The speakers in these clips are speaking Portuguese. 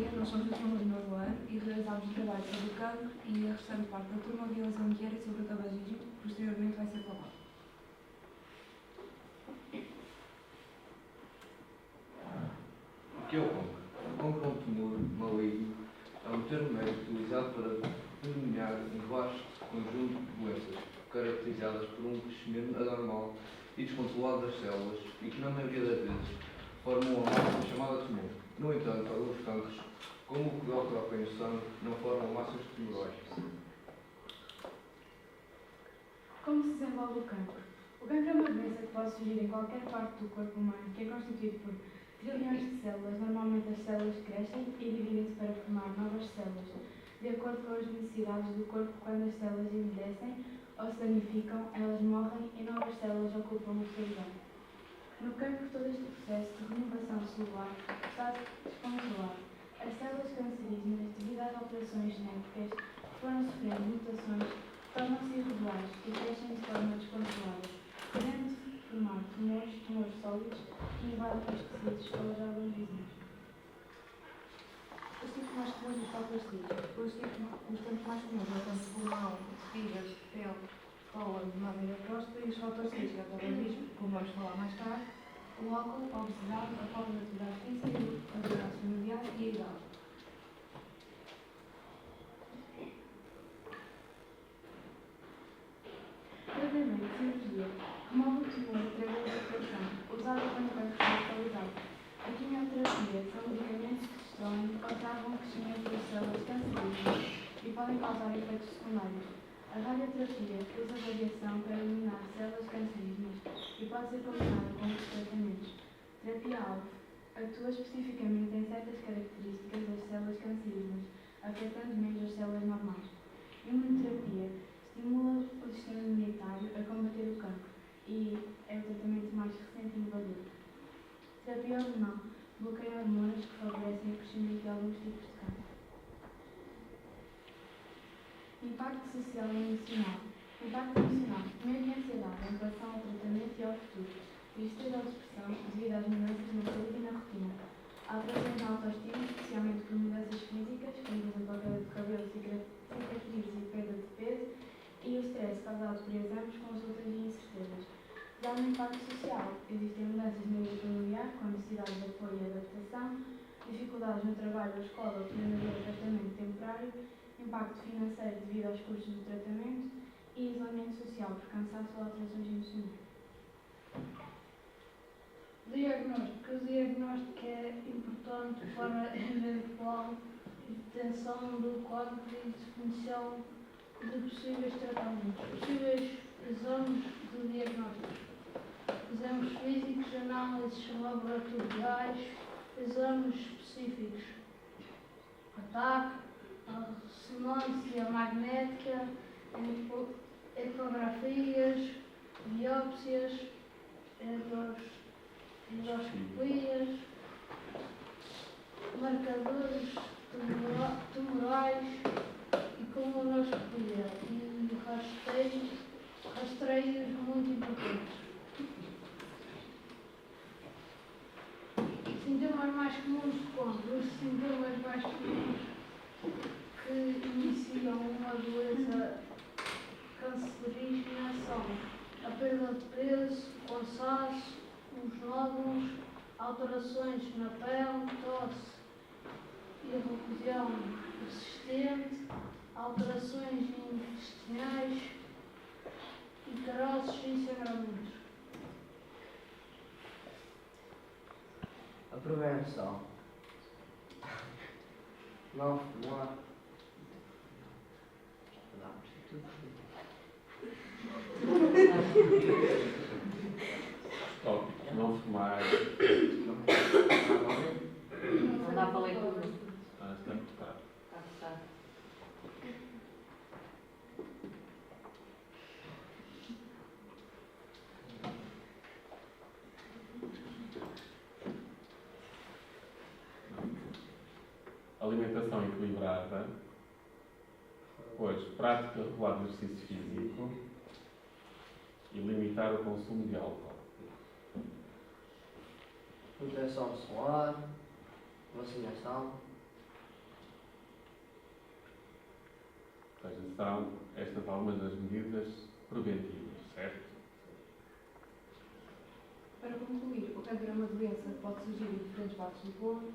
dia, nós somos da turma do novo ano e realizámos o trabalho sobre o cancro e a restante parte da turma viu-a diária sobre o tabagismo, que posteriormente vai ser falado. O que é o cancro? O cancro é um tumor maligno, é um termo médico utilizado para denominar um vasto conjunto de doenças caracterizadas por um crescimento anormal e descontrolado das células e que, na maioria das vezes, formam uma massa chamada tumor. No entanto, alguns cancros, como o que ocorre no sangue, não formam massas tumorais. Como se desenvolve o cancro? O cancro é uma doença que pode surgir em qualquer parte do corpo humano, que é constituído por trilhões de células. Normalmente as células crescem e dividem-se para formar novas células, de acordo com as necessidades do corpo. Quando as células envelhecem ou se danificam, elas morrem e novas células ocupam o seu lugar. No cancro, todo este processo de renovação celular está descontrolado. As células cancerígenas, devido às alterações genéticas que foram sofrendo mutações, tornam-se irregulares e crescem de forma descontrolada, podendo formar tumores sólidos que invadem os tecidos ou os órgãos vizinhos. Os tipos mais comuns dos fatores de risco. Os tempos mais comuns são tanto pulmão, fígado, pele, cólon, mama e próstata, e os fatores de risco é o tabagismo, como vamos falar mais tarde, o álcool, a obesidade, a falta de atividade física, as atividades familiares e a idade. Tratamento de cirurgia. Remove o tumor através da extração, usado quando o cancro está localizado. A quimioterapia são medicamentos que destroem ou travam o crescimento das células cancerígenas e podem causar efeitos secundários. A radioterapia usa radiação para eliminar células cancerígenas e pode ser combinada com outros tratamentos. Terapia-alvo atua especificamente em certas características das células cancerígenas, afetando menos as células normais. Imunoterapia estimula o sistema imunitário a combater o cancro e é o tratamento mais recente e inovador. Terapia hormonal bloqueia hormonas que favorecem o crescimento de alguns tipos de cancro. Impacto social e emocional. Impacto emocional. Medo e ansiedade em relação ao tratamento e ao futuro. Tristeza ou depressão devido às mudanças na saúde e na rotina. Alterações na autoestima, especialmente por mudanças físicas, como por exemplo a queda de cabelo, cicatrizes e perda de peso, e o stress causado por exames, consultas e incertezas. Já no impacto social, existem mudanças no meio familiar, com necessidade de apoio e adaptação, dificuldades no trabalho ou escola por haver tratamento temporário, impacto financeiro devido aos custos do tratamento e isolamento social por cansaço ou alterações emocionais. Diagnóstico. O diagnóstico é importante para a eventual detecção do quadro e definição de possíveis tratamentos. Possíveis exames de diagnóstico. Exames físicos, análises laboratoriais, exames específicos. Ataque, ressonância magnética, ecografias, biópsias, endoscopias, marcadores tumorais e colonoscopia e rastreios muito importantes. Sintomas mais comuns de cancro. Os sintomas mais comuns que iniciam uma doença cancerígena são a perda de peso, cansaço, os nódulos, alterações na pele, tosse, erosão persistente, alterações intestinais, icteroses e sangramentos. A prevenção. Não fumar. Tópicos: não fumar. Não dá para ler tudo. Está cortado. Está cortado. Alimentação equilibrada. Depois, prática regular de exercício físico e limitar o consumo de álcool. Proteção solar, vacinação. Ou seja, são estas algumas das medidas preventivas, certo? Para concluir, o câncer é uma doença que pode surgir em diferentes partes do corpo,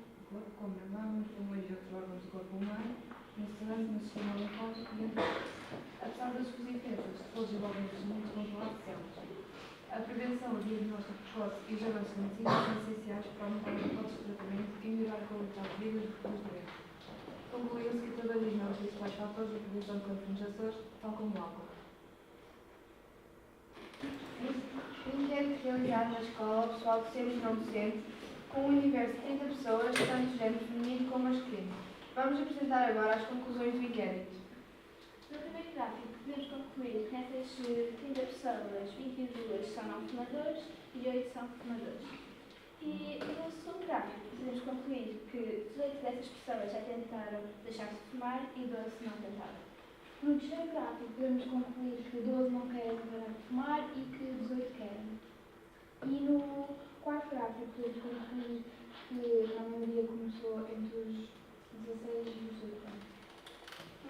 como nas mamas, pulmões e outros órgãos do corpo humano, no sangue, no sistema linfático e entre outros. Apesar das suas diferenças, todos envolvem muito controlados de células. A prevenção, o diagnóstico precoce e os avanços da medicina são essenciais para aumentar as hipóteses de tratamento e melhorar a qualidade de vida dos doentes. Concluiu-se que o tabagismo é um dos principais fatores da prevenção de câncer nos Açores, tal como o álcool. Um inquérito realizado na escola, o pessoal docente e não docente, com um universo de 30 pessoas, tanto género feminino como masculino. Vamos apresentar agora as conclusões do inquérito. No primeiro gráfico, podemos concluir que nessas 30 pessoas, 22 são não fumadores e 8 são fumadores. E no segundo gráfico, podemos concluir que 18 dessas pessoas já tentaram deixar de fumar e 12 não tentaram. No terceiro gráfico, podemos concluir que 12 não querem parar de fumar e que 18 querem. E no quarto gráfico, podemos concluir que a maioria começou entre os 16 e os 18 anos.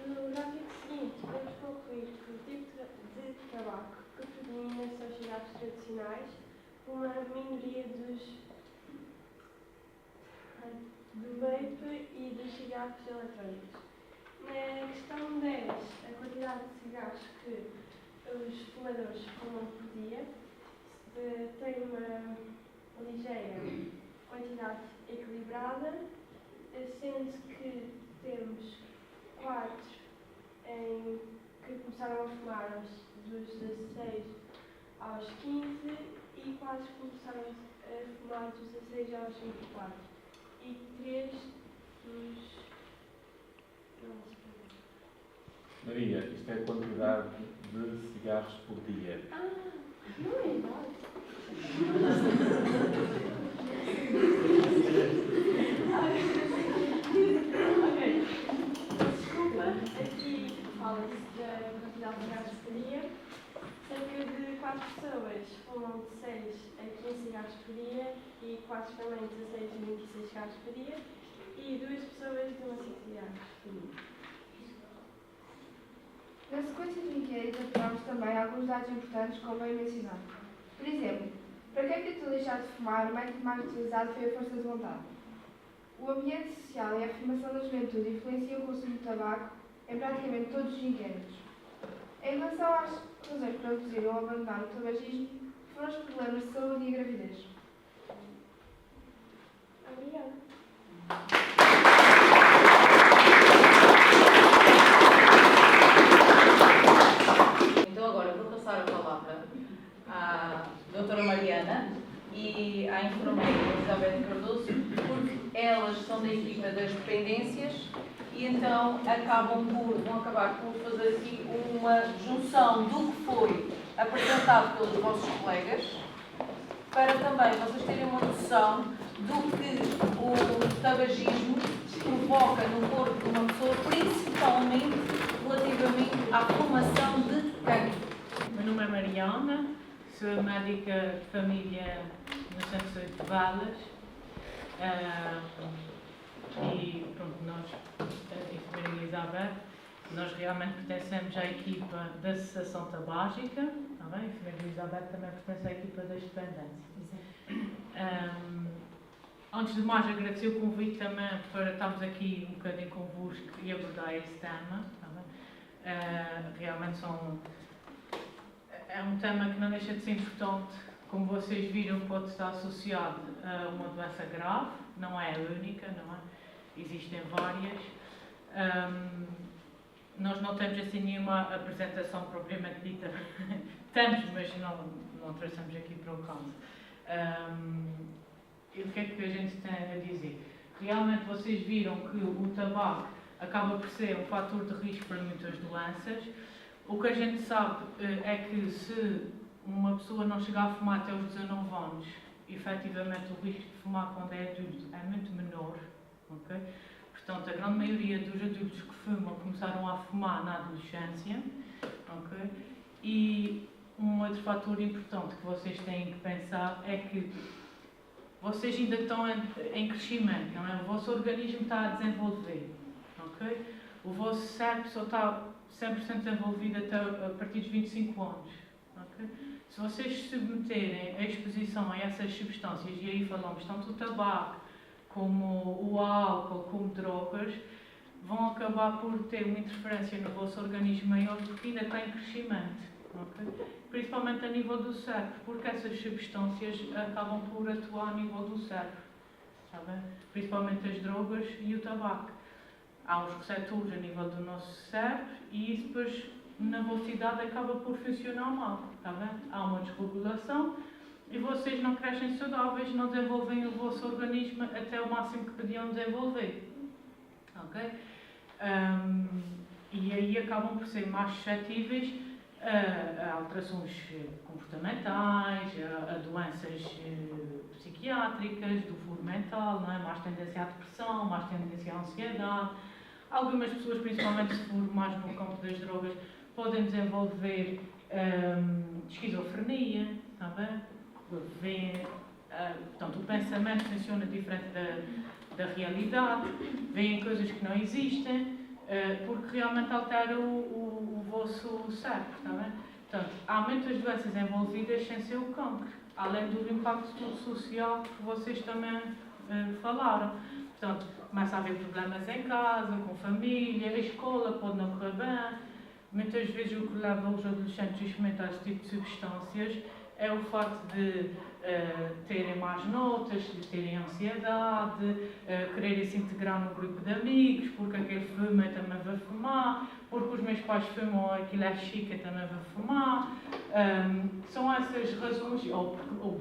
No gráfico seguinte, podemos concluir que o tipo de tabaco que predomina são os cigarros tradicionais, uma minoria do vape e dos cigarros eletrónicos. Na questão 10, a quantidade de cigarros que os fumadores fumam por dia tem uma ligeira quantidade equilibrada, sendo que temos 4 que começaram a fumar dos 16 aos 15 e 4 que começaram a fumar dos 16 aos 24 e 3 dos... Maria, isto é a quantidade de cigarros por dia. Não é igual. Ok. Desculpa, aqui fala-se da quantidade de cigarros por dia. Cerca de 4 pessoas fumam de 6 a 15 cigarros por dia e 4 também de 16 a 26 cigarros por dia e 2 pessoas de 1 a 5 cigarros por dia. Na sequência do inquérito, apuramos também alguns dados importantes, como bem mencionado. Por exemplo, para quem tentou deixar de fumar, o método mais utilizado foi a força de vontade. O ambiente social e a afirmação da juventude influenciam o consumo de tabaco em praticamente todos os inquéritos. Em relação às razões para reduzir ou abandonar o tabagismo, foram os problemas de saúde e a gravidez. Obrigada. Então agora vou passar a palavra à doutora Mariana e à enfermeira Elizabeth Cardoso, porque elas são da equipa das dependências e então vão acabar por fazer aqui uma junção do que foi apresentado pelos vossos colegas, para também vocês terem uma noção do que o tabagismo provoca no corpo de uma pessoa, principalmente relativamente à formação de cancro. Meu nome é Mariana, sou médica de família no Centro de Saúde de Valas e pronto, nós, a enfermeira Elizabeth, nós realmente pertencemos à equipa da Associação Tabágica, está bem? A enfermeira Elizabeth também pertence à equipa das dependências. Antes de mais, agradecer o convite também para estarmos aqui um bocadinho convosco e abordar esse tema. Está bem? Realmente é um tema que não deixa de ser importante. Como vocês viram, pode estar associado a uma doença grave, não é a única, não é? Existem várias. Nós não temos assim nenhuma apresentação propriamente dita. Temos, mas não trouxemos aqui para o caso. E o que é que a gente tem a dizer? Realmente vocês viram que o tabaco acaba por ser um fator de risco para muitas doenças. O que a gente sabe é que se uma pessoa não chegar a fumar até os 19 anos, efetivamente o risco de fumar quando é adulto é muito menor. Okay? Portanto, a grande maioria dos adultos que fumam começaram a fumar na adolescência. Okay? E um outro fator importante que vocês têm que pensar é que vocês ainda estão em crescimento, não é? O vosso organismo está a desenvolver, ok? O vosso cérebro só está 100% desenvolvido até a partir dos 25 anos. Ok? Se vocês se submeterem à exposição a essas substâncias, e aí falamos tanto o tabaco, como o álcool, como drogas, vão acabar por ter uma interferência no vosso organismo maior porque ainda está em crescimento. Okay? Principalmente a nível do cérebro, porque essas substâncias acabam por atuar a nível do cérebro. Sabe? Principalmente as drogas e o tabaco. Há os receptores a nível do nosso cérebro e isso depois, na vossa idade, acaba por funcionar mal. Tá bem? Há uma desregulação e vocês não crescem saudáveis, não desenvolvem o vosso organismo até o máximo que podiam desenvolver. Ok? E aí acabam por ser mais suscetíveis a alterações comportamentais, a doenças psiquiátricas, do foro mental, não é? Mais tendência à depressão, mais tendência à ansiedade. Algumas pessoas, principalmente se for mais no campo das drogas, podem desenvolver esquizofrenia, está bem? Portanto, o pensamento funciona diferente da realidade, veem coisas que não existem, porque realmente altera o vosso cérebro, está bem? Portanto, há muitas doenças envolvidas sem ser o cancro, além do impacto social que vocês também falaram. Portanto, começa a haver problemas em casa, com família, a escola pode não correr bem. Muitas vezes o que leva os adolescentes a experimentar esse tipo de substâncias é o facto de terem más notas, de terem ansiedade, quererem se integrar no grupo de amigos, porque aquele fuma eu também vou fumar, porque os meus pais fumam, aquilo é chique, eu também vou fumar. São essas razões, ou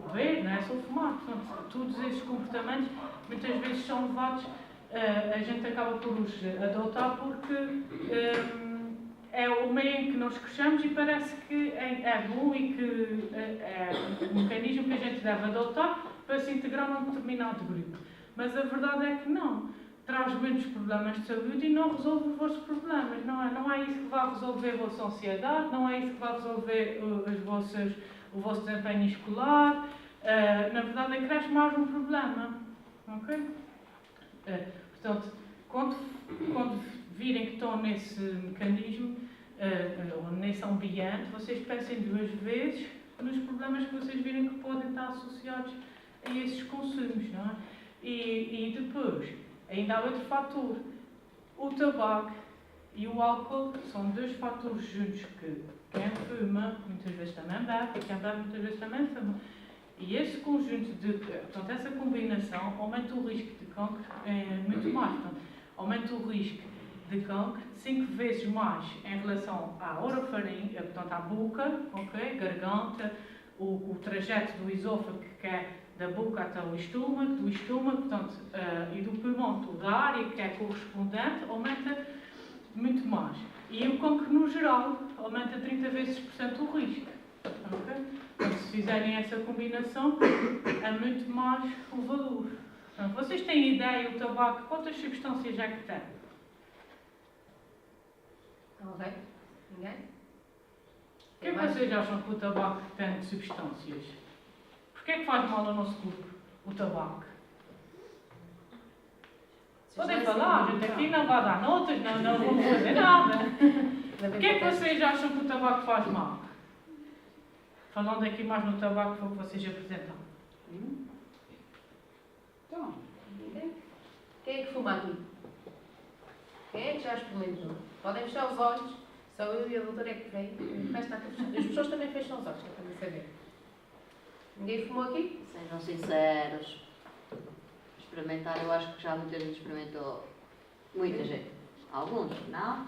beber, não é só fumar. Portanto, todos esses comportamentos muitas vezes são levados, a gente acaba por os adotar porque é o meio em que nós crescemos e parece que é bom e que é um mecanismo que a gente deve adotar para se integrar num determinado grupo. Mas a verdade é que não. Traz muitos problemas de saúde e não resolve os vossos problemas. Não é isso que vai resolver a vossa ansiedade, não é isso que vai resolver o vosso desempenho escolar. Na verdade, é que cresce mais um problema. Ok? Portanto, quando virem que estão nesse mecanismo, ou nesse ambiente, vocês pensem duas vezes nos problemas que vocês virem que podem estar associados a esses consumos, não é? E depois, ainda há outro fator. O tabaco e o álcool são dois fatores juntos que quem fuma muitas vezes também bebe, e quem bebe muitas vezes também fuma. E esse conjunto portanto, essa combinação aumenta o risco de cancro muito mais. Portanto, aumenta o risco de cancro 5 vezes mais em relação à orofaringe, portanto, à boca, okay? Garganta, o trajeto do esôfago que é da boca até o estômago, do estômago, portanto, e do pulmão, toda a área que é correspondente, aumenta muito mais. E o cancro, no geral, aumenta 30 vezes o risco. Okay? Então, se fizerem essa combinação, é muito mais o valor. Então, vocês têm ideia, o tabaco, quantas substâncias é que tem? Ok? Ninguém? O que é que vocês acham que o tabaco tem de substâncias? Porquê é que faz mal ao nosso corpo, o tabaco? Podem falar, a gente aqui não vai dar notas, não vamos fazer nada. Porquê é que vocês acham que o tabaco faz mal? Falando aqui mais no tabaco, foi o que vocês apresentaram. Então, ninguém? Quem é que fuma aqui? Quem é que já experimentou? Podem fechar os olhos. Só eu e a doutora é que veio. O resto está tudo fechado. As pessoas também fecham os olhos, para também saber. Ninguém fumou aqui? Sejam sinceros. Experimentar, eu acho que já muita gente experimentou. Muita gente. Alguns, não?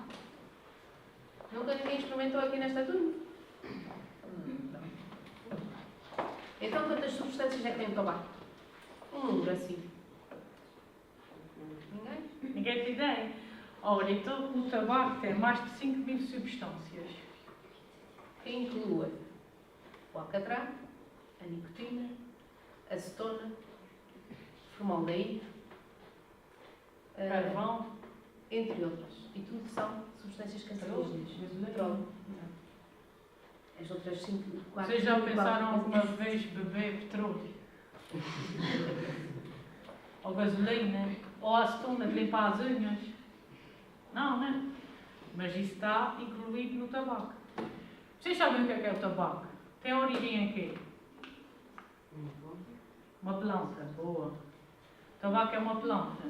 Nunca ninguém experimentou aqui nesta turma? Então, quantas substâncias é que tem o tabaco? Um número assim. Ninguém? Ninguém tem ideia? Ora, então o tabaco tem mais de 5.000 substâncias. Que inclui o alcatrão, a nicotina, a acetona, formaldeído, Carvão, entre outras. E tudo são substâncias cancerígenas. Petróleo. As outras 5, 4... Vocês já pensaram alguma vez beber petróleo? Ou gasolina? Ou acetona de limpar as unhas? Não, né? mas isso está incluído no tabaco. Vocês sabem o que é o tabaco? Tem origem em quê? Uma planta, boa. O tabaco é uma planta.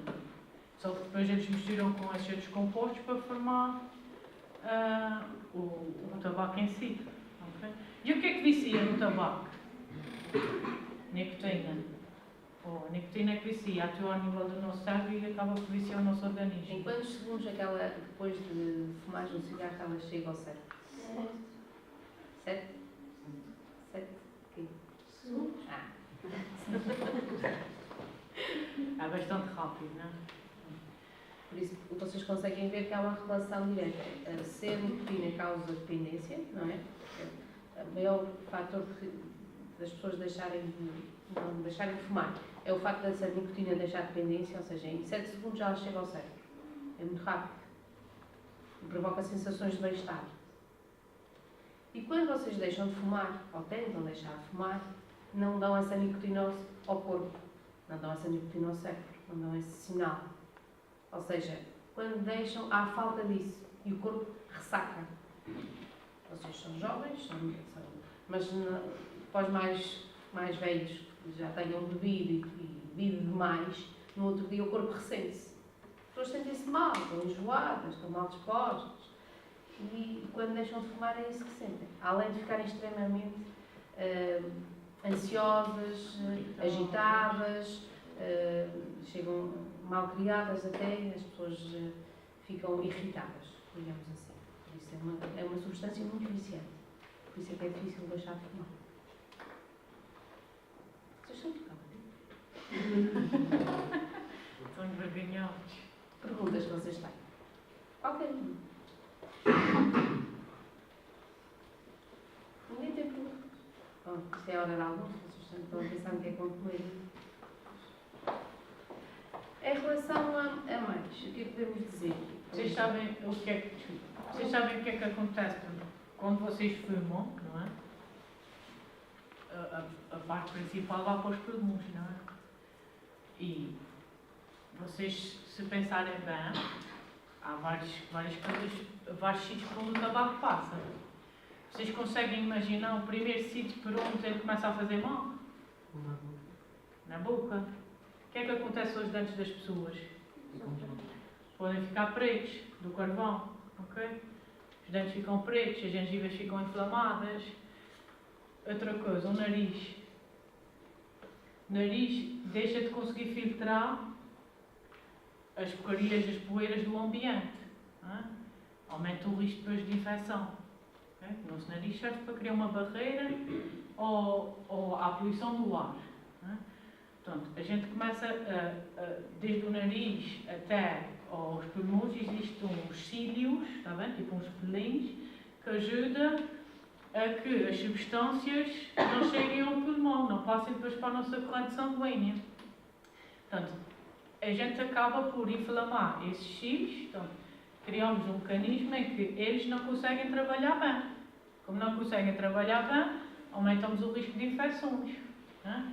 Só que depois eles misturam com esses outros compostos para formar o tabaco em si. Okay? E o que é que vicia no tabaco? Nicotina. A nicotina é que vicia, atua a nível do nosso cérebro e acaba por viciar o nosso organismo. Em quantos segundos depois de fumar um cigarro ela chega ao cérebro? 7? 7? Quê? Segundos? É bastante rápido, não é? Por isso, vocês conseguem ver que há uma relação direta. Ser nicotina causa dependência, não é? O maior fator das pessoas não deixarem de fumar é o facto dessa nicotina deixar dependência, ou seja, em 7 segundos já chega ao cérebro. É muito rápido. E provoca sensações de bem-estar. E quando vocês deixam de fumar, ou tentam deixar de fumar, não dão essa nicotina ao corpo, não dão essa nicotina ao cérebro, não dão esse sinal. Ou seja, quando deixam, há falta disso e o corpo ressaca. Vocês são jovens, mas para os mais velhos que já tenham bebido e bebido demais, no outro dia o corpo ressente-se. As pessoas sentem-se mal, estão enjoadas, estão mal dispostas. E quando deixam de fumar é isso que sentem. Além de ficarem extremamente ansiosas, agitadas, chegam mal criadas até, as pessoas ficam irritadas, digamos assim. Por isso é uma substância muito viciante. Por isso é que é difícil deixar de fumar. Vocês são Estão envergonhados. perguntas que vocês têm? Ok. Ninguém tem perguntas? Bom, isto é a hora de almoço, vocês estão a pensar no que é concluir. Em relação a mais, o que é que podemos dizer? Vocês sabem o que é que acontece quando vocês fumam, não é? A parte principal vai para os pulmões, não é? E vocês, se pensarem bem, há várias coisas, vários sítios por onde o tabaco passa. Vocês conseguem imaginar o primeiro sítio por onde ele começa a fazer mal? Na boca. O que é que acontece aos dentes das pessoas? Podem ficar pretos do carvão, ok? Os dentes ficam pretos, as gengivas ficam inflamadas. Outra coisa, o nariz. O nariz deixa de conseguir filtrar as porcarias, as poeiras do ambiente. Não é? Aumenta o risco depois de infecção. Okay? O nosso nariz serve para criar uma barreira ou à poluição do ar. Não é? Portanto, a gente começa, desde o nariz até aos pulmões, existem uns cílios, está bem? Tipo uns pelinhos, que ajudam a que as substâncias não cheguem ao pulmão, não passem depois para a nossa corrente sanguínea. Portanto, a gente acaba por inflamar esses cílios, então, criamos um mecanismo em que eles não conseguem trabalhar bem. Como não conseguem trabalhar bem, aumentamos o risco de infecções. Não é?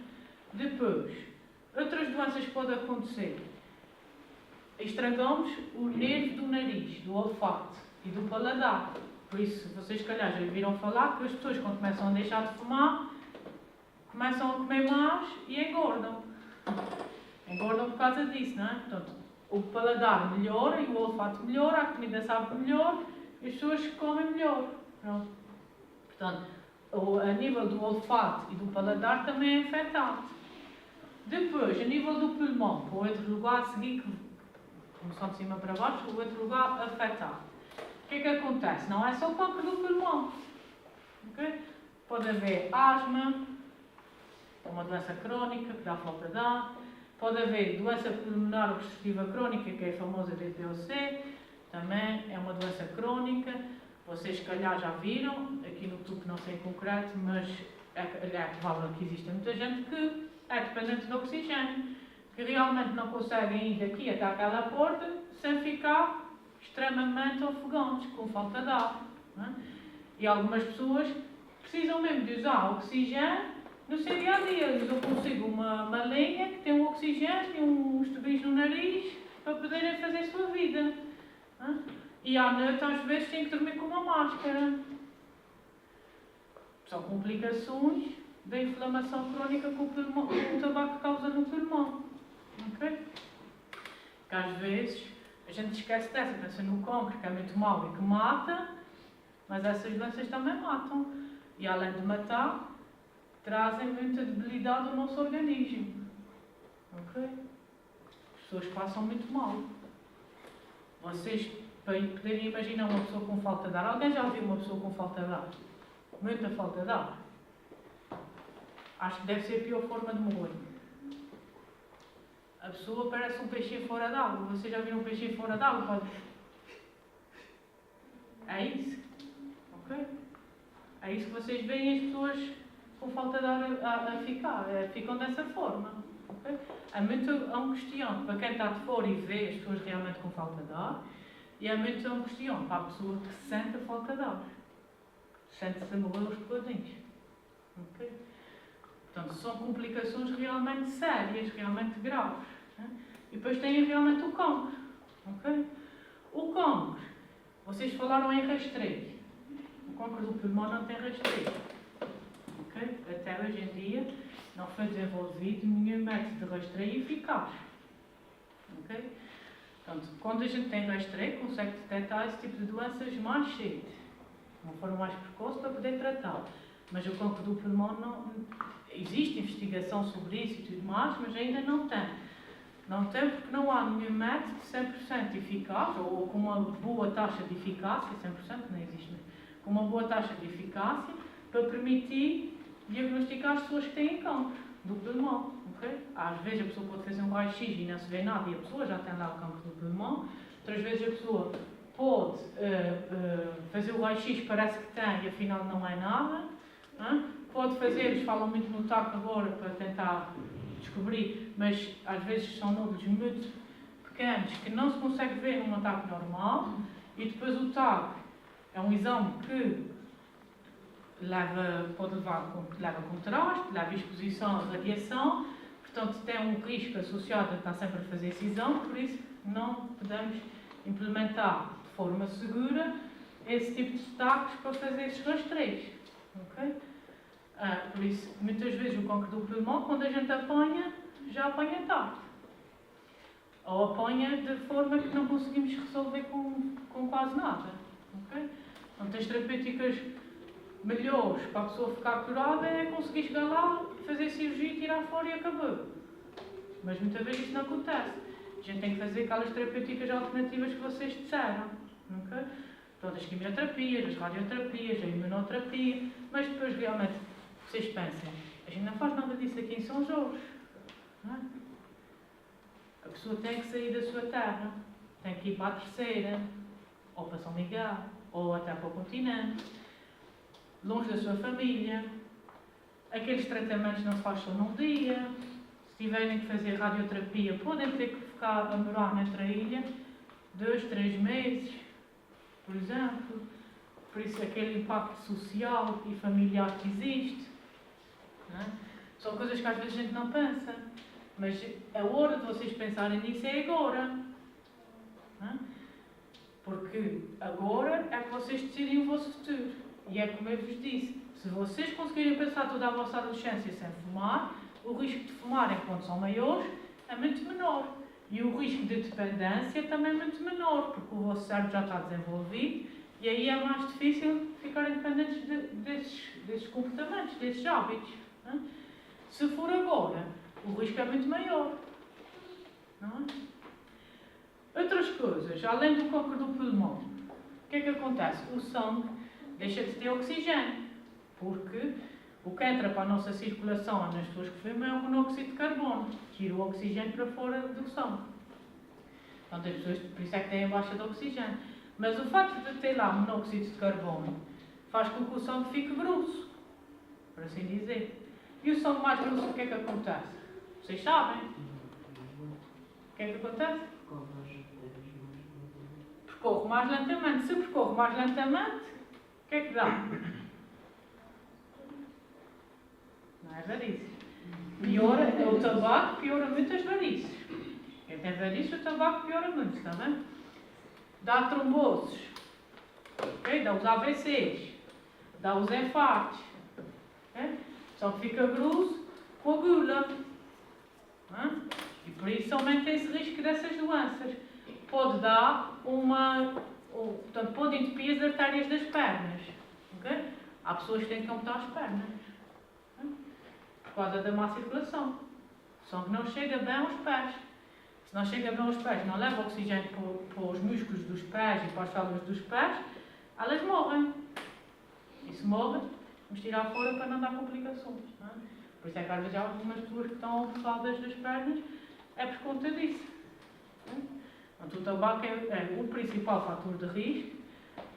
Depois, outras doenças que podem acontecer. Estragamos o nervo do nariz, do olfato e do paladar. Por isso, vocês, se calhar, já ouviram falar que as pessoas, quando começam a deixar de fumar, começam a comer mais e engordam. Engordam por causa disso, não é? Portanto, o paladar melhora e o olfato melhora, a comida sabe melhor e as pessoas comem melhor. Pronto. Portanto, a nível do olfato e do paladar também é afetado. Depois, a nível do pulmão, o outro lugar a seguir, começando de cima para baixo, o outro lugar afetado. O que é que acontece? Não é só o cancro do pulmão. Okay? Pode haver asma, é uma doença crónica, que dá falta de ar. Pode haver doença pulmonar obstrutiva crónica, que é a famosa DPOC, também é uma doença crónica. Vocês, se calhar, já viram, aqui no tubo não sei em concreto, mas é provável que exista muita gente que é dependente de oxigênio, que realmente não conseguem ir daqui até aquela porta sem ficar extremamente ofegantes, com falta de ar. Não é? E algumas pessoas precisam mesmo de usar oxigênio no seu dia a dia. Eu consigo uma linha que tem um oxigênio, tem uns tubinhos no nariz para poderem fazer a sua vida. Não é? e à noite às vezes têm que dormir com uma máscara. São complicações da inflamação crónica que o tabaco causa no pulmão. Ok? Que às vezes a gente esquece dessa, pensa no cancro, que é muito mau e que mata, mas essas doenças também matam. E além de matar, trazem muita debilidade ao nosso organismo. Ok? As pessoas passam muito mal. Vocês poderem imaginar uma pessoa com falta de ar. Alguém já viu uma pessoa com falta de ar? Muita falta de ar. Acho que deve ser a pior forma de morrer. A pessoa parece um peixinho fora d'água. Vocês já viram um peixinho fora d'água? É isso. Ok? É isso que vocês veem as pessoas com falta de ar a ficar. Ficam dessa forma. Okay? É muito angustiante para quem está de fora e vê as pessoas realmente com falta de ar. E é muito angustiante para a pessoa que sente a falta de ar. Sente-se a morrer aos bocadinhos. Okay? Portanto, são complicações realmente sérias, realmente graves. Né? E depois tem realmente o cancro. Okay? O cancro, vocês falaram em rastreio. O cancro do pulmão não tem rastreio. Okay? Até hoje em dia não foi desenvolvido nenhum método de rastreio eficaz. Okay? Portanto, quando a gente tem rastreio, consegue detectar esse tipo de doenças mais cedo. Uma forma mais precoce para poder tratar. Mas o cancro do pulmão não... Existe investigação sobre isso e tudo mais, mas ainda não tem. Não tem porque não há nenhum método 100% eficaz, ou com uma boa taxa de eficácia, 100% não existe, com uma boa taxa de eficácia, para permitir diagnosticar as pessoas que têm cancro do pulmão. Okay? Às vezes a pessoa pode fazer um raio-x e não se vê nada e a pessoa já tem lá o cancro do pulmão. Outras vezes a pessoa pode fazer o raio-x, parece que tem e afinal não é nada. Pode fazer, eles falam muito no TAC agora para tentar descobrir, mas às vezes são nódulos muito pequenos que não se consegue ver num ataque normal. E depois o TAC é um exame que leva contraste, leva exposição à radiação, portanto tem um risco associado a estar sempre a fazer esse exame, por isso não podemos implementar de forma segura esse tipo de TACs para fazer esses rastreios. Okay? Por isso, muitas vezes o cancro do pulmão, quando a gente apanha, já apanha tarde. Ou apanha de forma que não conseguimos resolver com quase nada. Okay? Então, as terapêuticas melhores para a pessoa ficar curada é conseguir chegar lá, fazer cirurgia, tirar fora e acabou. Mas muitas vezes isso não acontece. A gente tem que fazer aquelas terapêuticas alternativas que vocês disseram. Okay? Todas as quimioterapias, as radioterapias, a imunoterapia, mas depois realmente vocês pensam, a gente não faz nada disso aqui em São Jorge. Não é? A pessoa tem que sair da sua terra, tem que ir para a terceira, ou para São Miguel, ou até para o continente, longe da sua família. Aqueles tratamentos não se fazem só num dia. Se tiverem que fazer radioterapia, podem ter que ficar a morar noutra ilha 2, 3 meses, por exemplo. Por isso, aquele impacto social e familiar que existe. Não é? São coisas que às vezes a gente não pensa. Mas a hora de vocês pensarem nisso é agora. Não é? Porque agora é que vocês decidem o vosso futuro. E é como eu vos disse, se vocês conseguirem passar toda a vossa adolescência sem fumar, o risco de fumar enquanto são maiores é muito menor. E o risco de dependência também é muito menor, porque o vosso cérebro já está desenvolvido e aí é mais difícil ficarem dependentes desses comportamentos, desses hábitos. Não é? Se for agora, o risco é muito maior. Não é? Outras coisas, além do cancro do pulmão, o que é que acontece? O sangue deixa de ter oxigênio, porque o que entra para a nossa circulação nas pessoas que fumam é o monóxido de carbono, tira o oxigênio para fora do sangue. Portanto, as pessoas, por isso é que têm baixa de oxigênio. Mas o facto de ter lá monóxido de carbono faz com que o sangue fique grosso, por assim dizer. E o sangue mais grosso, o que é que acontece? Vocês sabem? O que é que acontece? Percorre mais lentamente. Se percorre mais lentamente, o que é que dá? Não é varizes. Piora, o tabaco piora muito as varizes. Quem tem varizes, o tabaco piora muito, está bem? dá tromboses, okay? Dá os AVCs, dá os infartos. Okay? Só que fica grosso, coagula. E por isso aumenta esse risco dessas doenças. Pode dar portanto, pode entupir as artérias das pernas. Okay? Há pessoas que têm que amputar as pernas. Por causa da má circulação. O sangue não chega bem aos pés. Se não chega bem aos pés, não leva oxigênio para os músculos dos pés e para as células dos pés, elas morrem. E se morrem, vamos tirar fora para não dar complicações. Não é? Por isso é que às vezes há algumas pessoas que estão amputadas das pernas, é por conta disso. Portanto, o tabaco é o principal fator de risco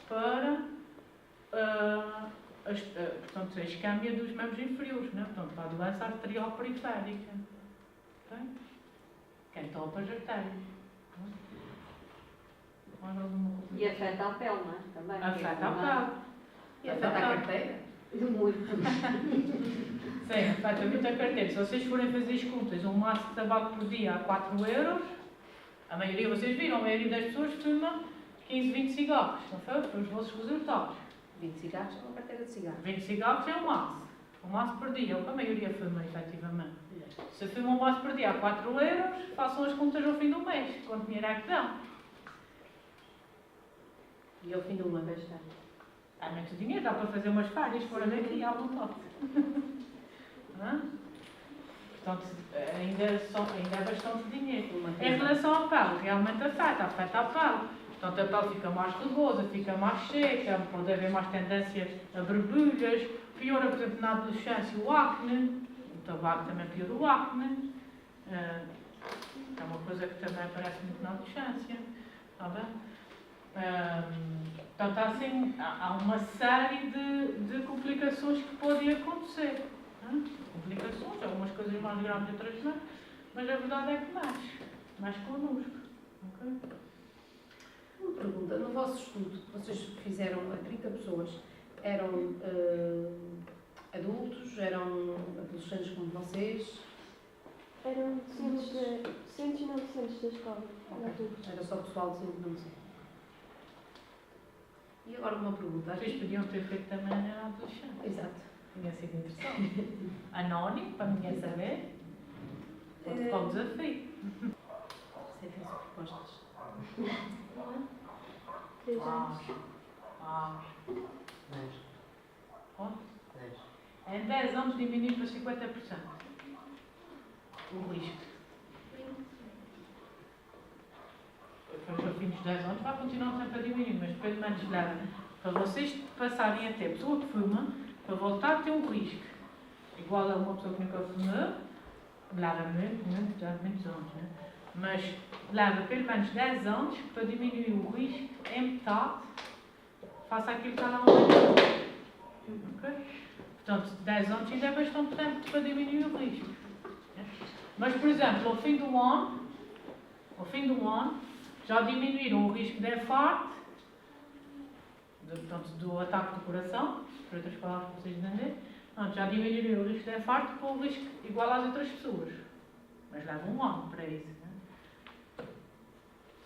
para portanto, a isquemia dos membros inferiores, né? Portanto, para a doença arterial periférica. Okay? Que entopa as artérias. E afeta a pele, não é? Também. Afeta a pele. E afeta a carteira? Muito. Sim, afeta muito a carteira. Se vocês forem fazer as contas, um maço de tabaco por dia a 4 euros, a maioria, vocês viram, a maioria das pessoas fuma 15, 20 cigarros, não foi? Foi os vossos resultados. 20 cigarros é uma carteira de cigarros. 20 cigarros é um maço. Um maço por dia, é o que a maioria fuma, efetivamente. Se fumam um maço por dia a 4 euros, façam as contas ao fim do mês. Quanto dinheiro é que dão? E ao fim de uma vez está. Há muito dinheiro, dá para fazer umas férias fora daqui, à vontade. Portanto, ainda é bastante dinheiro. Em relação à pele, realmente afeta a pele. Portanto, a pele fica mais rugosa, fica mais seca, pode haver mais tendência a borbulhas, piora, por exemplo, na adolescência o acne, o tabaco também piora o acne, é uma coisa que também aparece muito na adolescência, está bem? Portanto, há uma série de complicações que podem acontecer. Complicações, algumas coisas mais graves e outras não, mas a verdade é que mexe connosco. Okay? Uma pergunta, no vosso estudo, vocês fizeram a 30 pessoas, eram adultos, eram adolescentes como vocês? Eram docentes e não docentes da escola. Era só pessoal docente, não sei. E agora uma pergunta. Vocês podiam ter feito também na adolescente. Exato. Tinha sido interessante. Anónimo, para ninguém saber. Pode ficar um desafio. Você fez propostas. 3 anos. Quanto? Em 10 anos diminui para 50% o risco. Depois, ao fim dos 10 anos, vai continuar sempre a diminuir, mas depois de menos leva. Para vocês passarem a ter pessoa que fuma, para voltar a ter um risco igual a uma pessoa que nunca fumou, leva muitos anos, né? Mas leva pelo menos 10 anos para diminuir o risco em metade face àquilo que está lá no meio. Okay? Portanto, 10 anos ainda é bastante tempo para diminuir o risco. Mas, por exemplo, ao fim do ano, já diminuíram o risco de infarto, do ataque do coração, por outras palavras para vocês entenderem. Já diminuíram o risco de infarto com o risco igual às outras pessoas. Mas leva um ano para isso. Né?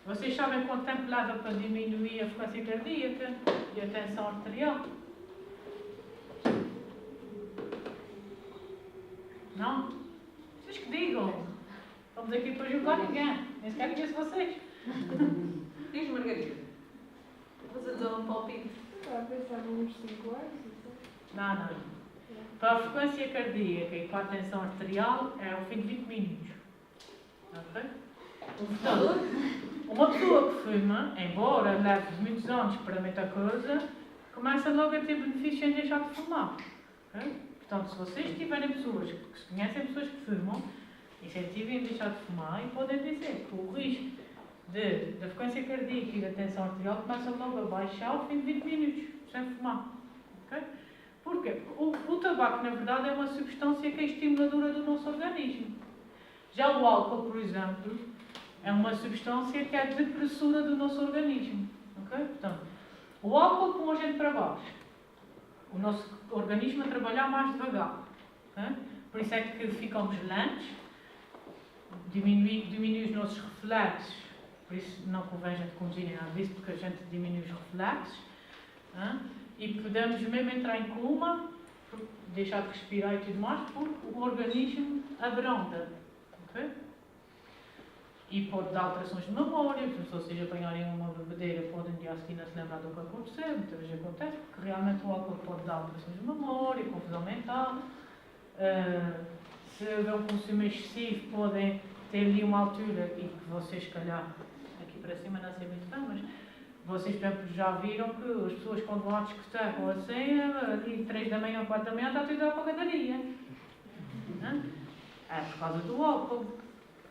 Vocês sabem quanto tempo leva para diminuir a frequência cardíaca e a tensão arterial? Não? Vocês que digam. Estamos aqui para julgar ninguém. Nem sequer conheço vocês. Diz, Margarida. Vamos a dizer um palpite. Estava a pensar nos 5 anos. Não. Para a frequência cardíaca e para a tensão arterial é ao fim de 20 minutos. Ok? Portanto, uma pessoa que fuma, embora leve muitos anos para muita coisa, começa logo a ter benefício em deixar de fumar. Okay? Portanto, se vocês tiverem pessoas que se conhecem pessoas que fumam, incentivem a deixar de fumar e podem dizer que o risco da frequência cardíaca e da tensão arterial começa logo a baixar ao fim de 20 minutos, sem fumar. Okay? Porquê? O tabaco, na verdade, é uma substância que é estimuladora do nosso organismo. Já o álcool, por exemplo, é uma substância que é depressora do nosso organismo. Okay? Portanto, o álcool põe a gente para baixo. O nosso organismo a trabalhar mais devagar. Okay? Por isso é que ficamos lentos, diminui os nossos reflexos por isso não convém a gente conduzir nada disso, porque a gente diminui os reflexos. E podemos mesmo entrar em coma, deixar de respirar e tudo mais, porque o organismo abronda. Okay? E pode dar alterações de memória, se vocês apanharem uma bebedeira, podem no dia a seguir não se lembrar do que aconteceu, muitas vezes acontece, porque realmente o álcool pode dar alterações de memória, confusão mental. Se houver um consumo excessivo, podem ter ali uma altura, e que vocês, se calhar, aqui para cima não sei muito bem, mas vocês, por exemplo, já viram que as pessoas, quando vão à discoteca ou assim, ali 3 da manhã ou 4 da manhã, está tudo à pancadaria. É por causa do álcool.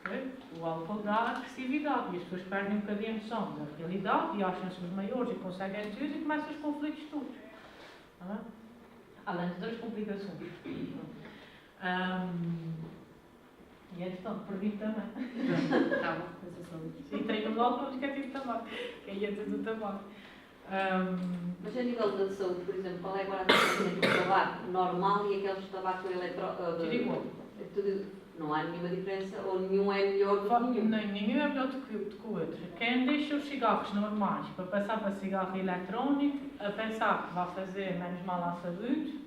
Okay? O álcool dá agressividade e as pessoas perdem um bocadinho a noção da realidade e acham-se os maiores e conseguem tudo e começam os conflitos todos. Além de outras complicações. E entretanto, perdi também. Tá bom, mas eu sou. Entrei no álcool porque é tipo tabaco. Que é antes do tabaco. Mas a nível da saúde, por exemplo, qual é agora a diferença entre o tabaco normal e aqueles de tabaco eletrónico? Tudo igual. Não há nenhuma diferença ou nenhum é melhor do que nenhum? Nenhum é melhor do que o outro. Quem deixa os cigarros normais para passar para cigarro eletrónico a pensar que vai fazer menos mal à saúde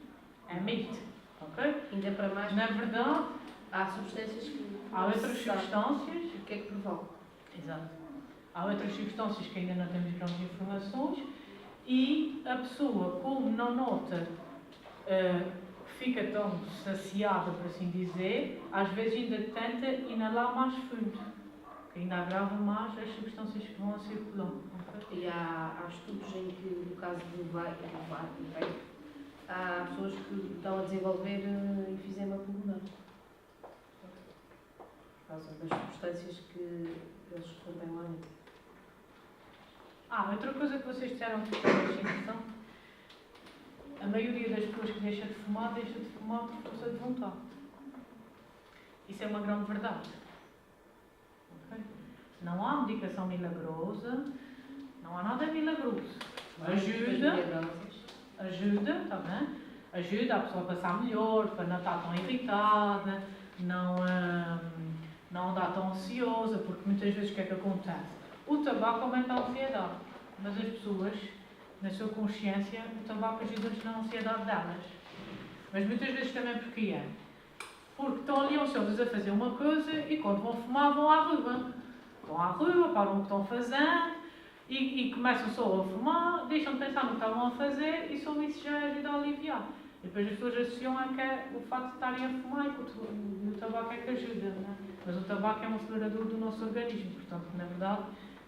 é mito. Okay? Ainda para mais, na verdade, há substâncias que há outras substâncias. O que é que provoca? Exato. Há outras substâncias que ainda não temos grandes informações e a pessoa, como não nota fica tão saciada, por assim dizer, às vezes ainda tenta inalar mais fundo, que ainda agrava mais as substâncias que vão a circular. Okay? E há estudos em que, no caso do vape, há pessoas que estão a desenvolver enfisema pulmonar. Por causa das substâncias que eles contêm lá dentro. Outra coisa que vocês disseram que talvez atenção. A maioria das pessoas que deixa de fumar por força de vontade. Isso é uma grande verdade. Okay? Não há medicação milagrosa, não há nada milagroso. Ajuda, está bem? Ajuda a pessoa a passar melhor, para não estar tão irritada, não andar tão ansiosa, porque muitas vezes o que é que acontece? O tabaco aumenta a ansiedade, mas as pessoas, na sua consciência, o tabaco ajuda-nos na ansiedade delas. Mas muitas vezes também porque é? Porque estão ali ansiosos a fazer uma coisa e quando vão fumar vão à rua. Vão à rua, param o que estão fazendo e começam só a fumar, deixam de pensar no que estavam a fazer e só isso já ajuda a aliviar. E depois as pessoas associam a que é o facto de estarem a fumar e que o tabaco é que ajuda, não é? Mas o tabaco é um acelerador do nosso organismo, portanto, na verdade,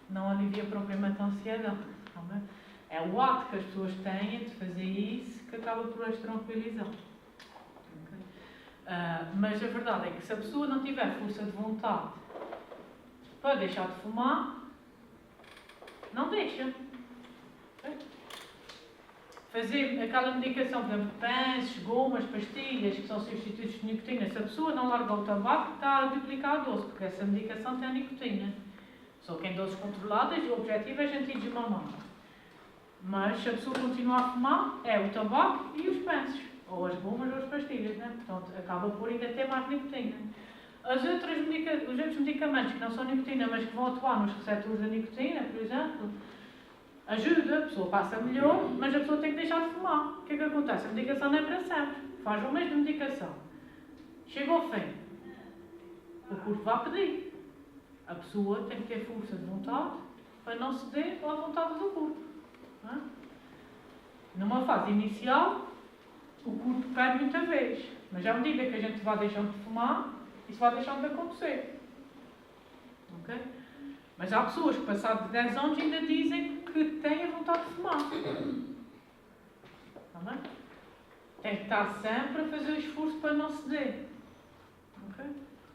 não alivia propriamente a ansiedade. Não é? É o ato que as pessoas têm de fazer isso que acaba por as tranquilizar. Okay? Mas a verdade é que se a pessoa não tiver força de vontade para deixar de fumar, não deixa. Okay? Fazer aquela medicação, por exemplo, pensos, gomas, pastilhas, que são substitutos de nicotina, se a pessoa não larga o tabaco, está a duplicar a dose, porque essa medicação tem nicotina. Só que em doses controladas, o objetivo é a gente ir desmamando. Mas se a pessoa continua a fumar, é o tabaco e os pensos, ou as gomas ou as pastilhas, né? Portanto, acaba por ainda ter mais nicotina. Os outros medicamentos que não são nicotina, mas que vão atuar nos receptores da nicotina, por exemplo, ajuda, a pessoa passa melhor, mas a pessoa tem que deixar de fumar. O que é que acontece? A medicação não é para sempre. Faz um mês de medicação. Chega ao fim. O corpo vai pedir. A pessoa tem que ter força de vontade para não ceder à vontade do corpo. Não é? Numa fase inicial, o corpo pede muita vez. Mas à medida que a gente vai deixando de fumar, isso vai deixando de acontecer. Ok? Mas há pessoas que, passados 10 anos, ainda dizem que têm a vontade de fumar. Está bem? Tem que estar sempre a fazer o esforço para não ceder. Ok?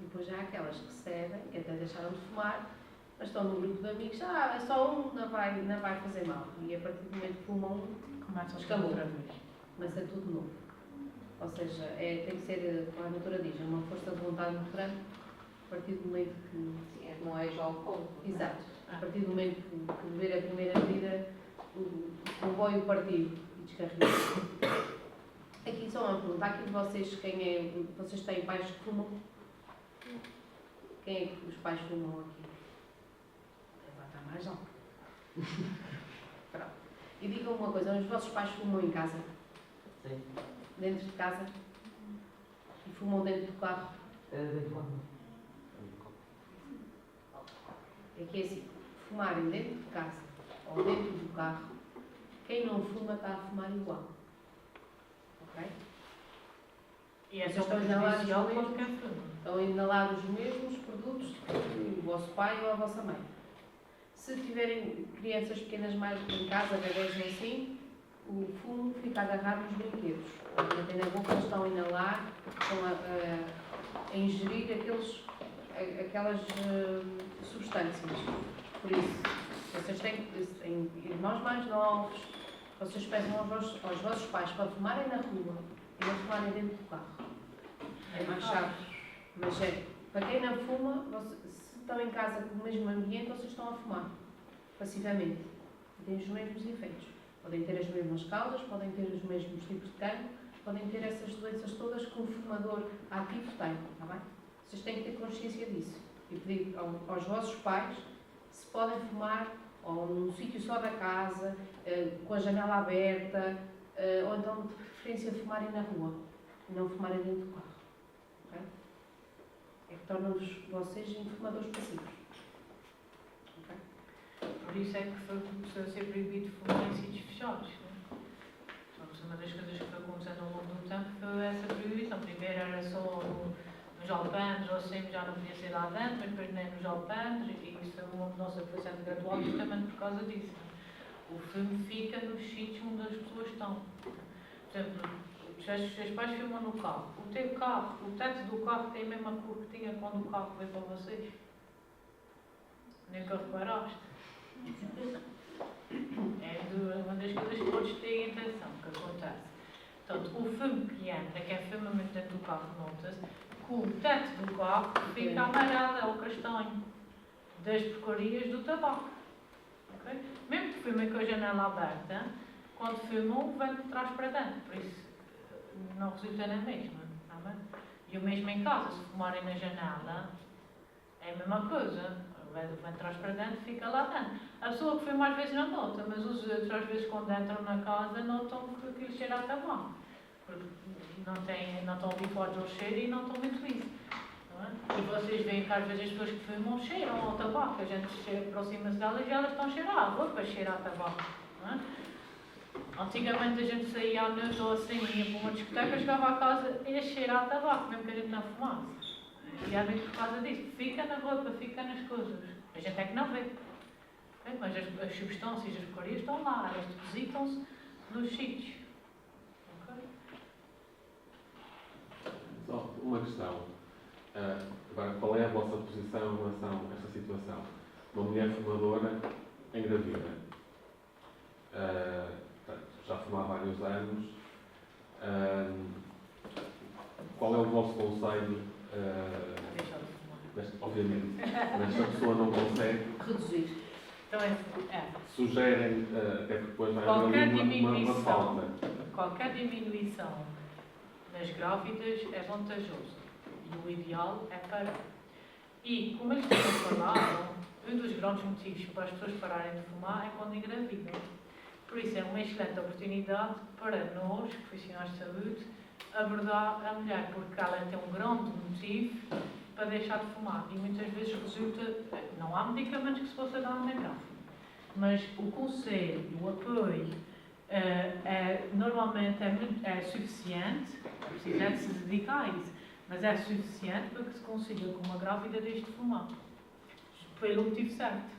E depois já há aquelas que cedem, que até deixaram de fumar, mas estão no grupo de amigos, é só um, não vai fazer mal. E a partir do momento que fumam, Começam escamou. outra vez. Começa tudo novo. Ou seja, tem que ser, como a doutora diz, uma força de vontade muito grande, a partir do momento que... Sim, não é já o ponto. Exato. A partir do momento que beber a primeira medida, o comboio partiu e descarregou. Aqui só uma pergunta. Aqui vocês têm pais que fumam? Quem é que os pais fumam aqui? razão. Pronto. E digam uma coisa, os vossos pais fumam em casa? Sim. Dentro de casa? E fumam dentro do carro? É que é assim, fumarem dentro de casa ou dentro do carro, quem não fuma está a fumar igual. Ok? E é Vocês só estão a inalar prejudicial os para mesmos, quem fuma. estão a inalar os mesmos produtos que o vosso pai ou a vossa mãe. Se tiverem crianças pequenas mais em casa, bebês ou assim, o fumo fica agarrado nos brinquedos. Metem na boca, eles estão a inalar, estão a ingerir aquelas substâncias. Por isso, vocês têm irmãos mais novos, vocês peçam aos vossos pais para fumarem na rua e não fumarem dentro do carro. É mais chato. Mas é, para quem não fuma, se estão em casa com o mesmo ambiente, vocês estão a fumar passivamente. Têm os mesmos efeitos. Podem ter as mesmas causas, podem ter os mesmos tipos de cancro, podem ter essas doenças todas que um fumador ativo tem, está bem? Vocês têm que ter consciência disso e pedir aos vossos pais se podem fumar ou num sítio só da casa, com a janela aberta, ou então de preferência fumarem na rua e não fumarem dentro do carro. Okay? É que torna-vos vocês em fumadores passivos. Por isso é que começou a ser proibido fumar em sítios fechados. Né? Uma das coisas que foi começando ao longo do tempo foi essa proibição. Primeiro era só nos alpendres, ou sempre já não podia ser lá dentro, mas depois nem nos alpendres, e isso é uma mudança que foi sendo gradual justamente por causa disso. Né? O fumo fica nos sítios onde as pessoas estão. Por exemplo, os teus pais filmam no carro. O teu carro, o teto do carro tem a mesma cor que tinha quando o carro veio para vocês. Nem que reparaste. É uma das coisas que todos têm atenção, que acontece. Portanto, o fumo que entra, que é fumo dentro do carro, nota-se que o teto do carro fica amarelo ou castanho das porcarias do tabaco. Okay? Mesmo que fumem com a janela aberta, quando fumam, o vento traz para dentro. Por isso, não resulta na mesma. Tá bem? E o mesmo em casa, se fumarem na janela, é a mesma coisa. O vento traz para dentro, fica lá dentro. A pessoa que fuma às vezes não nota, mas os outros às vezes quando entram na casa notam que aquilo cheira a tabaco. Porque não estão habituados ao cheiro e não estão muito isso. Não é? E vocês veem que às vezes as pessoas que fumam cheiram ao tabaco. A gente aproxima-se delas e elas estão a cheirar. A roupa cheira a tabaco. Não é? Antigamente a gente saía à noite ou assim, ia para uma discoteca, chegava a casa e ia cheirar a tabaco, mesmo que a gente não fumasse. E é mesmo por causa disso. Fica na roupa, fica nas coisas. A gente é que não vê. Okay? Mas as substâncias, as porcarias estão lá, elas depositam-se nos sítios. Okay? Só uma questão. Agora, qual é a vossa posição em relação a esta situação? Uma mulher fumadora engravida. Já fumava há vários anos. Qual é o vosso conselho? Obviamente, esta pessoa não consegue reduzir. Então sugerem, até porque depois vai haver uma falta. Qualquer diminuição nas grávidas é vantajoso. E o ideal é parar. E, como eles falaram, um dos grandes motivos para as pessoas pararem de fumar é quando engravidam. Por isso é uma excelente oportunidade para nós, profissionais de saúde, abordar a mulher, porque ela tem um grande motivo para deixar de fumar. E muitas vezes resulta, não há medicamentos que se possa dar na grávida, mas o conselho, o apoio, normalmente é suficiente, precisa de se dedicar a isso, mas é suficiente para que se consiga que uma grávida deixe de fumar. Pelo motivo certo.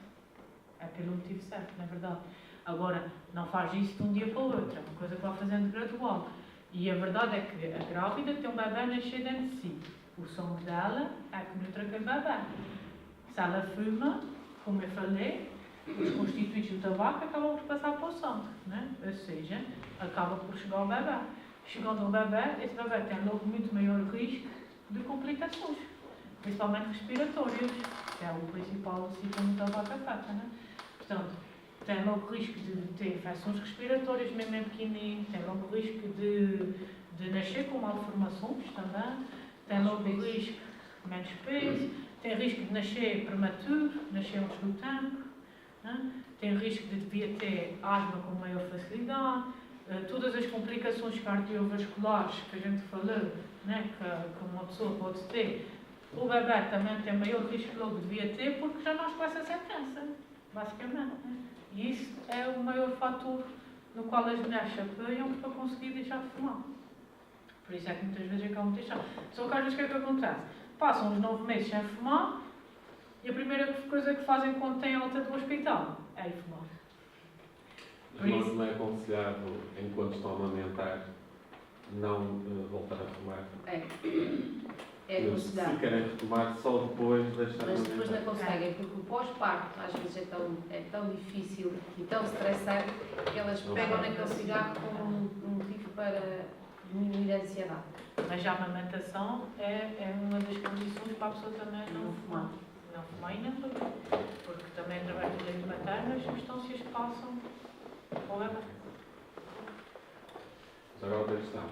É pelo motivo certo, na verdade. Agora, não faz isso de um dia para o outro, é uma coisa que vai fazendo gradual. E a verdade é que a grávida tem um bebê nascer dentro de si. O sangue dela é que nutre aquele bebê. Se ela fuma, como eu falei, os constituintes do tabaco acabam por passar para o sangue, né? Ou seja, acaba por chegar ao bebê. Chegando ao bebê, esse bebê tem logo muito maior risco de complicações, principalmente respiratórias, que é o principal sítio onde o tabaco afeta, né? Portanto, tem logo risco de ter infecções respiratórias, mesmo em pequenino, tem logo risco de nascer com malformações também, tem logo risco de menos peso, tem risco de nascer prematuro, nascer antes do tempo, né? Tem risco de ter asma com maior facilidade, todas as complicações cardiovasculares que a gente falou, né, que uma pessoa pode ter. O bebê também tem maior risco logo ter porque já nasce com essa sentença, basicamente. Né? E isso é o maior fator no qual as mulheres se apoiam para conseguir deixar de fumar. Por isso é que muitas vezes acabam de deixar. Só que às vezes o que é que acontece? Passam uns 9 meses sem fumar e a primeira coisa que fazem quando têm alta do hospital é ir fumar. Mas não é aconselhado, enquanto estão a amamentar, não voltar a fumar? É aconselhado. Se querem retomar, só depois deixar Mas depois não conseguem, porque o pós-parto às vezes é tão difícil e tão estressante que elas pegam naquele cigarro como um motivo para diminuir a ansiedade. Mas a amamentação é uma das condições para a pessoa também não fumar. Não fumar e não beber. Porque também através do leite materno as substâncias passam ao bebê. Mas agora outra questão.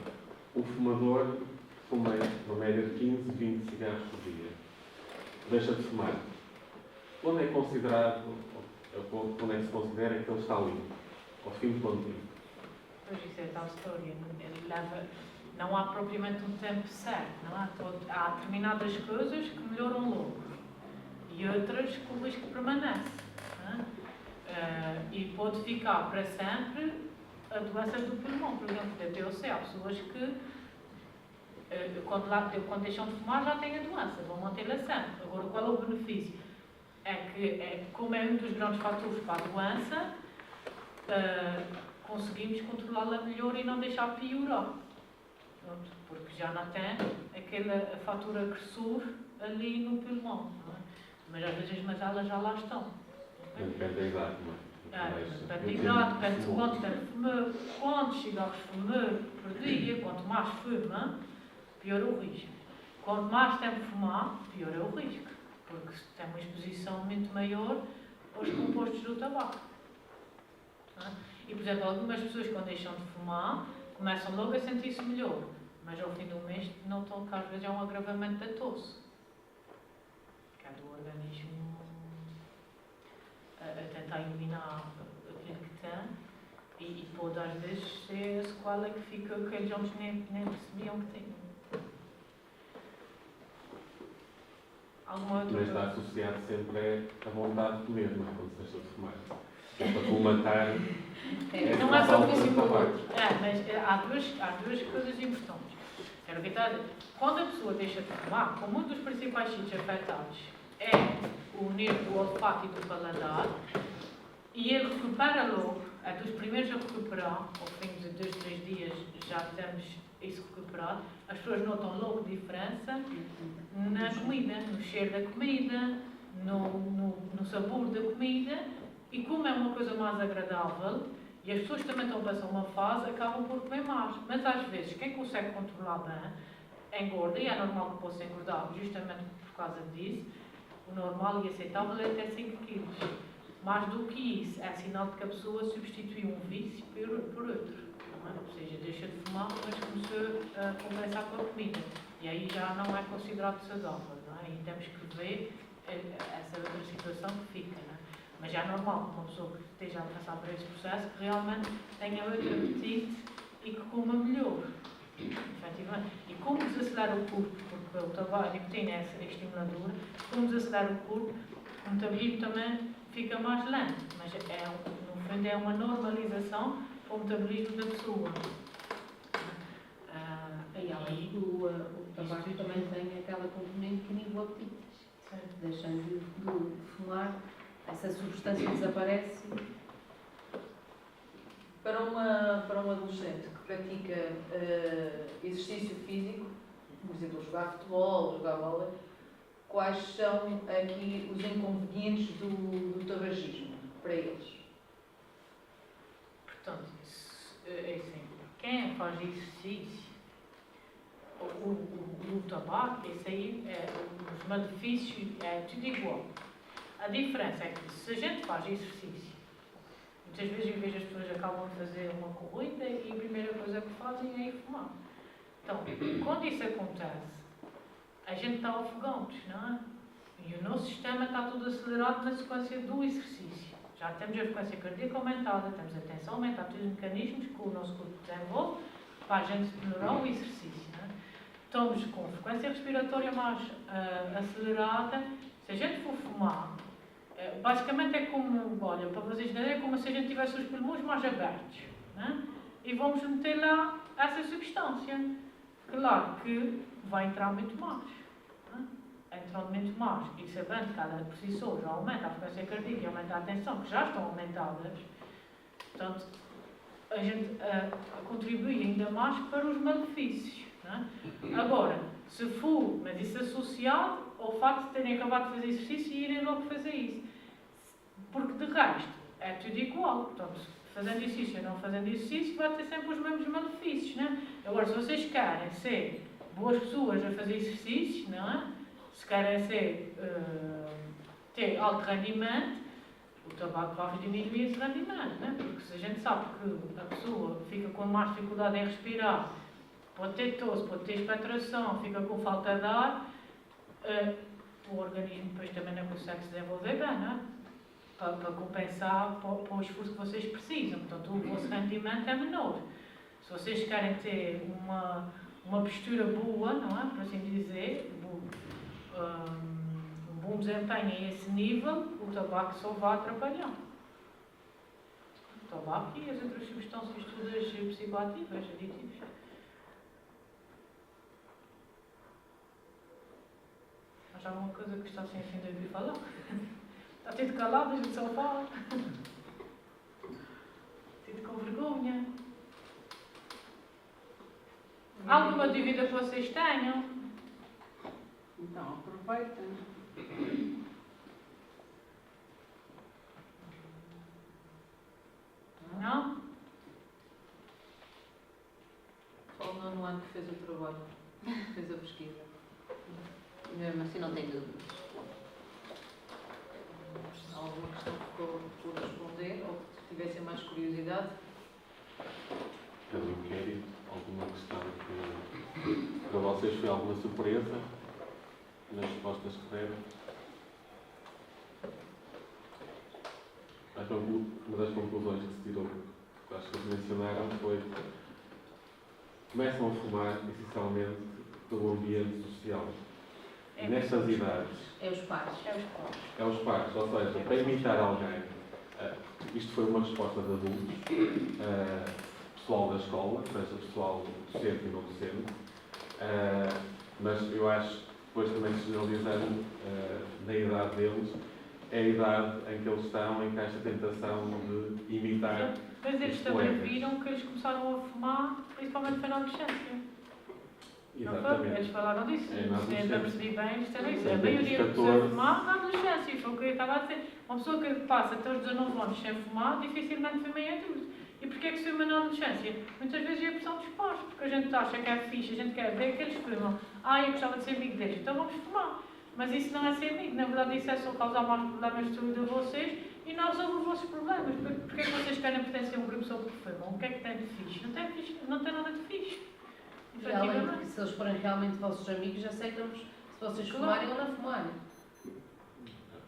O fumador fuma uma média de 15, 20 cigarros por dia. Deixa de fumar. Quando é considerado, quando é que se considera que ele está limpo? Ao fim de quanto tempo? Pois isso é tal história. Não há propriamente um tempo certo. Não há, há determinadas coisas que melhoram logo e outras que o risco permanece. Não é? E pode ficar para sempre a doença do pulmão, por exemplo, da TOC. Há pessoas que quando deixam de fumar já têm a doença, vão mantê-la sempre. Agora, qual é o benefício? É que, como é um dos grandes fatores para a doença, conseguimos controlá-la melhor e não deixar piorar. Pronto, porque já não tem aquele fator agressor ali no pulmão. Não é? Mas às vezes as mazelas já lá estão. Depende da idade, não é? Depende da idade, depende de quanto tempo fumou, quantos cigarros fumou por dia, quanto mais fuma, pior é o risco. Quanto mais tempo fumar, pior é o risco, porque tem uma exposição muito maior aos compostos do tabaco. Não é? E, por exemplo, algumas pessoas quando deixam de fumar, começam logo a sentir-se melhor, mas ao fim do mês notam que às vezes é um agravamento da tosse, que é do organismo a tentar eliminar aquilo que tem e pode às vezes ser a sequela que fica que eles nem percebiam que tinham. Mas está associado sempre à vontade de comer, não é? Quando se deixa de fumar. Para colmatar. Não é só isso importante. Mas há duas coisas importantes. Quero evitar. Quando a pessoa deixa de fumar, como um dos principais sítios afetados é o nervo do olfato e do paladar, e ele recupera logo, é dos primeiros a recuperar, ao fim de 2, 3 dias já temos isso recuperado, as pessoas notam logo diferença na comida, no cheiro da comida, no sabor da comida, e como é uma coisa mais agradável, e as pessoas também estão a passar uma fase, acabam por comer mais. Mas às vezes, quem consegue controlar bem, engorda, e é normal que possa engordar justamente por causa disso. O normal e aceitável é até 5 kg. Mais do que isso, é sinal de que a pessoa substituiu um vício por outro. Não é? Ou seja, deixa de fumar, mas começou a compensar com a comida. E aí já não é considerado saudável. Não é? E temos que ver essa outra situação que fica. Não é? Mas é normal que uma pessoa que esteja a passar por esse processo que realmente tenha outro apetite e que coma melhor. Efetivamente. E como desacelera o corpo, porque o tabaco, a nicotina é estimuladora, como desacelera o corpo, o metabolismo também fica mais lento. Mas no fundo é uma normalização para o metabolismo da pessoa. E além do tabaco também tem aquela componente que inibe o apetite. Deixando de fumar, essa substância desaparece. Para um adolescente que pratica exercício físico, por exemplo, jogar futebol, jogar bola, quais são aqui os inconvenientes do tabagismo para eles? Portanto, é assim, quem faz exercício, o tabaco, esse aí, os malefícios, é tudo igual. A diferença é que se a gente faz exercício, muitas vezes eu vejo as pessoas acabam de fazer uma corrida e a primeira coisa que fazem é ir fumar. Então, quando isso acontece, a gente está ofegante, não é? E o nosso sistema está todo acelerado na sequência do exercício. Já temos a frequência cardíaca aumentada, temos a tensão aumentada, temos mecanismos que o nosso corpo desenvolve para a gente melhorar o exercício. Não é? Estamos com frequência respiratória mais acelerada. Se a gente for fumar, basicamente é como, olha, para vocês entenderem, é como se a gente tivesse os pulmões mais abertos. Não é? E vamos meter lá essa substância. Claro que vai entrar muito mais. Entrando muito mais e sabendo que cada por si só já aumenta a frequência cardíaca e aumenta a tensão, que já estão aumentadas, portanto, a gente contribui ainda mais para os malefícios. Não é? Agora, se for, mas isso associado ao facto de terem acabado de fazer exercício e irem logo fazer isso. Porque de resto, é tudo igual. Portanto, fazendo exercício ou não fazendo exercício, vai ter sempre os mesmos malefícios. Não é? Agora, se vocês querem ser boas pessoas a fazer exercício, não é? Se querem ter alto rendimento, o tabaco vai diminuir esse rendimento, né? Porque se a gente sabe que a pessoa fica com mais dificuldade em respirar, pode ter tosse, pode ter expectoração, fica com falta de ar, o organismo depois também não consegue se desenvolver bem, né? Para compensar para o esforço que vocês precisam. Portanto, o vosso rendimento é menor. Se vocês querem ter uma postura boa, não é? Por assim dizer, um bom desempenho a esse nível, o tabaco só vai atrapalhar. O tabaco e as outras substâncias todas psicoativas, aditivas. Mas há alguma coisa que está sem fim de ouvir falar? Está tudo calado, a gente só fala. Tudo com vergonha. Alguma dúvida que vocês tenham? Então, aproveita. Não? Só o nono ano que fez o trabalho, fez a pesquisa. Mesmo assim não tem dúvidas. Alguma questão que ficou por responder ou que tivessem mais curiosidade? Pelo inquérito, alguma questão que para vocês foi alguma surpresa nas respostas que deram? Acho que uma das conclusões que se tirou, que acho que eles mencionaram, foi que começam a fumar essencialmente pelo ambiente social. E nestas idades. É os pais. É os pais, ou seja, para imitar alguém. Isto foi uma resposta de adultos, pessoal da escola, seja pessoal docente e não docente, mas eu acho que depois também se generalizando na idade deles, é a idade em que eles estão, em que há esta tentação de imitar. Mas eles também viram que eles começaram a fumar, principalmente foi na adolescência. Exatamente. Eles falaram disso. É na Se eu percebi bem, eles também isso. A Desde maioria os começou a 14. fumar na adolescência. Foi o que eu estava a dizer. Uma pessoa que passa até os 19 anos sem fumar, dificilmente fuma em adulto. E porquê é que se fuma na adolescência? Muitas vezes é a pressão dos pais, porque a gente acha que é fixe, a gente quer ver que eles fumam. Eu gostava de ser amigo deles, então vamos fumar. Mas isso não é ser amigo. Na verdade, isso é só causar mais problemas de saúde a vocês e não resolve os vossos problemas. Porquê é que vocês querem pertencer a um grupo só porque fumam? O que é que tem de fixe? Não tem nada de fixe. E além de que, se eles forem realmente vossos amigos, aceitamos se vocês fumarem ou não fumarem.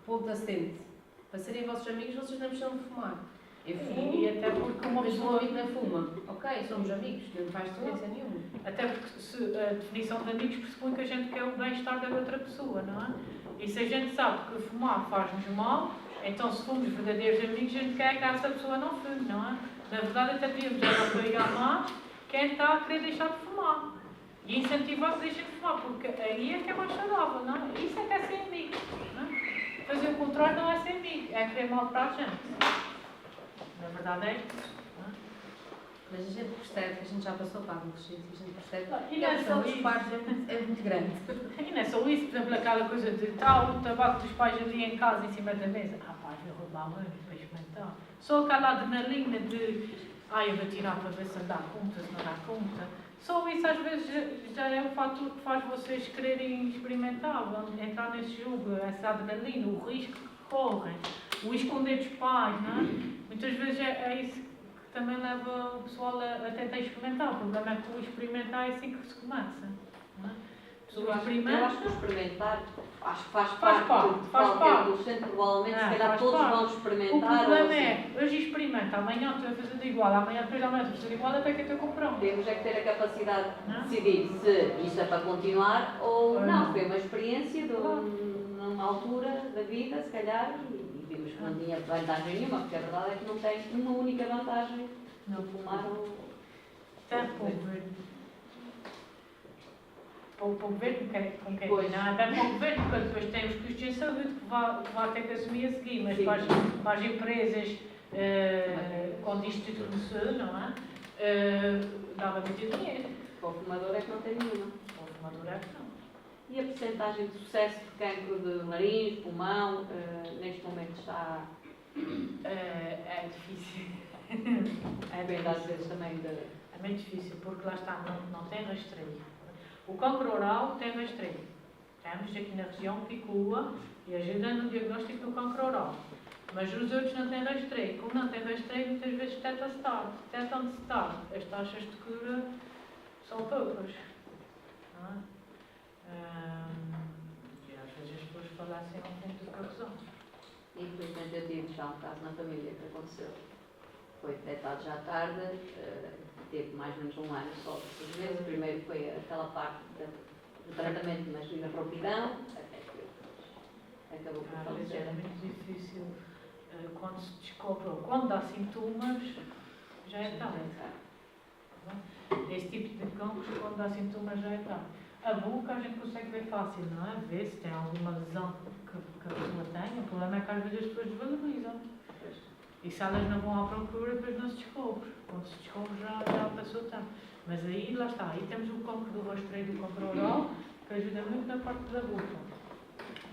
Ponto assente. Para serem vossos amigos, vocês não precisam de fumar. Eu fumo, E até porque uma mas o meu pessoa... amigo não fuma. Ok, somos amigos, não faz diferença nenhuma. Até porque a definição de amigos pressupõe que a gente quer o bem-estar da outra pessoa, não é? E se a gente sabe que fumar faz-nos mal, então se formos verdadeiros amigos, a gente quer que essa pessoa não fume, não é? Na verdade, até podíamos apoiar mais quem está a querer deixar de fumar. E incentivar que deixem de fumar, porque aí é que é mais saudável, não é? Isso é que é ser amigo, não é? Fazer o contrário não é ser amigo, é querer mal para a gente. Na verdade é isso. Mas a gente percebe que a gente já passou para a adolescência, a gente percebe E que não a é pressão só dos isso. pais é muito grande. E não é só isso, por exemplo, aquela coisa de o tabaco dos pais ali em casa, em cima da mesa. Pá, vou roubar hoje para experimentar. Só aquela adrenalina de, eu vou tirar para ver se dá conta, se não dá conta. Só isso às vezes já é o fator que faz vocês quererem experimentar, entrar nesse jogo, essa adrenalina, o risco que correm, o esconder dos pais, não é? Muitas vezes é isso que também leva o pessoal a tentar experimentar. O problema é que o experimentar é assim que se começa. Não é? pessoa Eu experimenta. acho que experimentar, acho que faz Faz parte de faz qualquer parte. adolescente, provavelmente, se Ah, calhar faz todos parte. vão O experimentar. problema ou assim. é, hoje experimenta, amanhã tu vai fazer de igual, amanhã depois da manhã tu vai fazer de igual, até que eu te comprando. Temos é que ter a capacidade Não? de decidir se isto é para continuar ou Ou não. não. Foi uma experiência numa altura da vida, se calhar, e vimos que não tinha vantagem nenhuma, porque a verdade é que não tem uma única vantagem Não. de fumar ou... Tem para o governo. Para o governo com quem Pois. não, até para o governo, porque depois tem os custos de saúde que vai ter que assumir a seguir, mas Sim. para as empresas, quando isto tudo começou, não é? Dava muito dinheiro. Para o fumador é que não tem nenhuma. Para o fumador é que não. E a percentagem de sucesso de cancro de nariz, pulmão, neste momento está... É difícil. É Depende às difícil. vezes também de... É muito difícil, porque lá está, não tem rastreio. O cancro oral tem rastreio. Temos aqui na região Picua e ajuda no diagnóstico do cancro oral. Mas os outros não têm rastreio. Como não têm rastreio, muitas vezes tentam-se tarde. As taxas de cura são poucas. Não é? E às vezes as pessoas falassem ao fundo de corrosão. Infelizmente eu tive já um caso na família que aconteceu. Foi detectado já tarde, teve mais ou menos um ano só de 6 meses. Primeiro foi aquela parte do tratamento, mas na prontidão, até que acabou por Às vezes falecer. é muito difícil quando se descobre ou quando há sintomas, já é tarde. Esse tipo de cancros, quando há sintomas, já é tarde. A boca a gente consegue ver fácil, não é? Ver se tem alguma lesão que a pessoa tem. O problema é que às vezes as pessoas desvalorizam. E se elas não vão à procura, depois não se descobre. Quando se descobre, já passou o tempo. Mas aí, lá está. Aí temos o cancro do rastreio do cancro oral, que ajuda muito na parte da boca.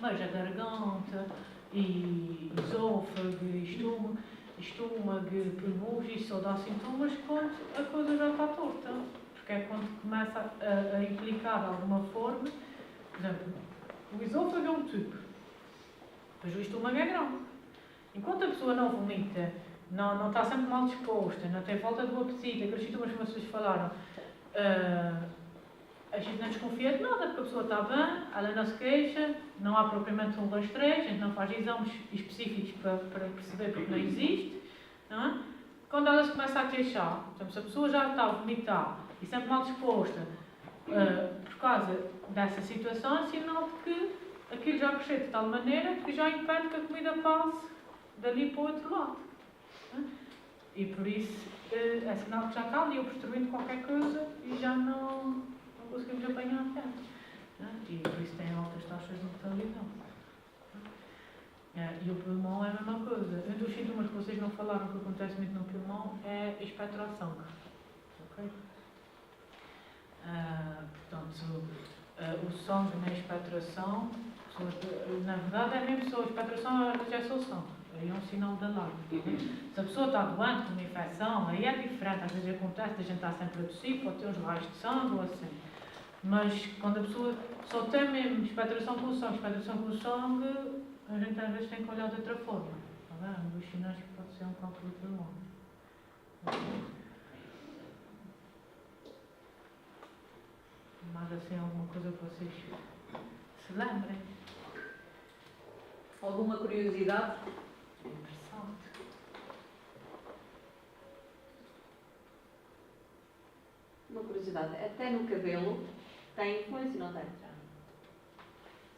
Mas a garganta, e esôfago, estômago, pulmões, isso só dá sintomas quando a coisa já está torta. Porque é quando começa a implicar de alguma forma. Por exemplo, o esôfago é um tubo, depois o estômago é grande. Enquanto a pessoa não vomita, não está sempre mal disposta, não tem falta do apetite, aqueles sintomas que vocês falaram, a gente não desconfia de nada, porque a pessoa está bem, ela não se queixa, não há propriamente um rastreio, a gente não faz exames específicos para perceber porque não existe. Não é? Quando ela se começa a queixar, então, se a pessoa já está a vomitar e sempre mal disposta por causa dessa situação, é sinal de que aquilo já cresceu de tal maneira que já impede que a comida passe dali para o outro lado. E por isso é sinal que já está ali obstruindo qualquer coisa e já não conseguimos apanhar tanto. E por isso tem altas taxas de mortalidade. E o pulmão é a mesma coisa. Um dos sintomas que vocês não falaram que acontece muito no pulmão é expectoração. Okay? Portanto, o sangue na expectoração, na verdade é mesmo só a expectoração, é a rejeição. Aí é um sinal de alarme. Se a pessoa está doente com uma infecção, aí é diferente. Às vezes acontece, a gente está sempre a tossir, pode ter uns raios de sangue ou assim. Mas quando a pessoa só tem mesmo expectoração com o sangue, a gente às vezes tem que olhar de outra forma. Está bem? Um dos sinais que pode ser um cancro do pulmão. Mais assim, alguma coisa que vocês se lembrem? Alguma curiosidade? Interessante. Uma curiosidade, até no cabelo tem influência, não tem?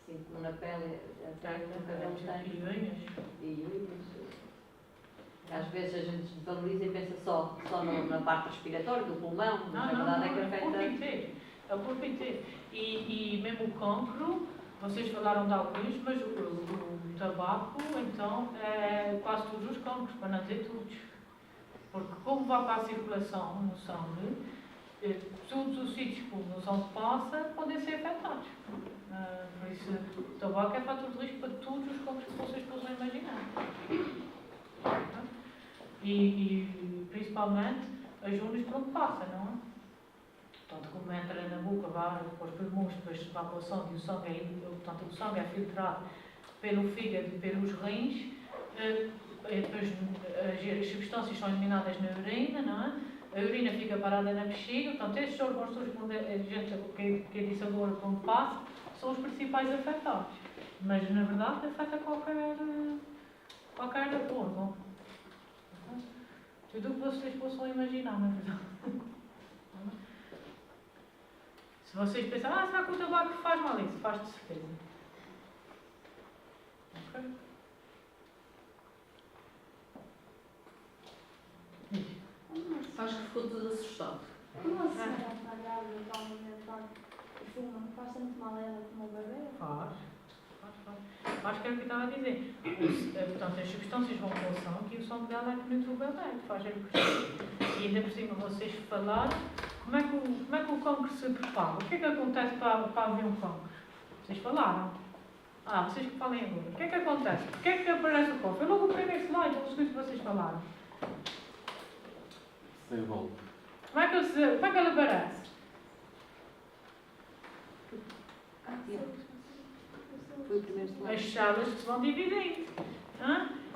Sim, como na pele, até no cabelo tem. E unhas. E unhas. Às vezes a gente desvaloriza e pensa só na parte respiratória, do pulmão, mas a verdade é que é o corpo afeta... inteiro. É o corpo inteiro. E mesmo o cancro, vocês falaram de alguns, mas o tabaco, então, é quase todos os cancros, para não dizer todos. Porque como vai para a circulação no sangue, todos os sítios que o sangue passa podem ser afetados. Por isso, o tabaco é fator de risco para todos os cancros que vocês possam imaginar. E principalmente as zonas por onde passa, não é? Portanto, como entra na boca, vai para os pulmões, depois vai para o sangue, e o sangue é filtrado pelo fígado e pelos rins, depois as substâncias são eliminadas na urina, não é? a urina fica parada na bexiga, portanto, estes órgãos todos que eu disse agora como passo, são os principais afetados. Mas, na verdade, afeta qualquer órgão. Tudo o que vocês possam imaginar, na verdade. Se vocês pensarem, será que o tabaco faz mal isso? Faz de certeza. Ok? Acho que ficou tudo assustado. Como a senhora está grávida, calma, fuma, faz tanto mal a ela como o bebê? Faz. Acho que era o que eu estava a dizer. Portanto, as substâncias vão para o sangue e o sangue dela é que nutre o bebê, que faz ele crescer. E ainda por cima vocês falaram como é que o cancro se propaga. O que é que acontece para haver um cancro? Vocês falaram. Vocês que falem agora. O que é que acontece? Por que é que aparece o cancro? Foi logo o primeiro slide, o segundo que vocês falaram. Sem volta. Como é que ele aparece? Foi o primeiro slide. As células que se vão dividindo.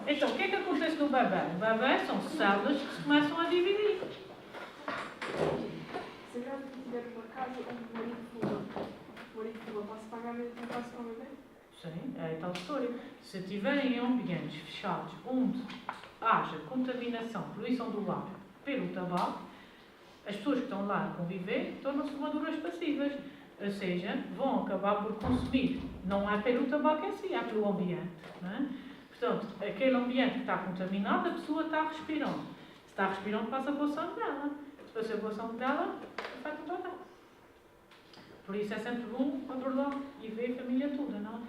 Então, o que é que acontece no bebê? O bebê são células que se começam a dividir. Se a grávida tiver uma casa onde o marido fuma, posso pagar mesmo que faço com o bebê? Sim, é tal história. Se estiverem em ambientes fechados onde haja contaminação, poluição do ar pelo tabaco, as pessoas que estão lá a conviver tornam-se fumadoras passivas. Ou seja, vão acabar por consumir. Não é pelo tabaco em si, é pelo ambiente. Não é? Portanto, aquele ambiente que está contaminado, a pessoa está respirando. Se está respirando, passa para o sangue dela. Se passa para o sangue dela, afeta o bebê. Por isso é sempre bom controlar e ver a família toda, não é?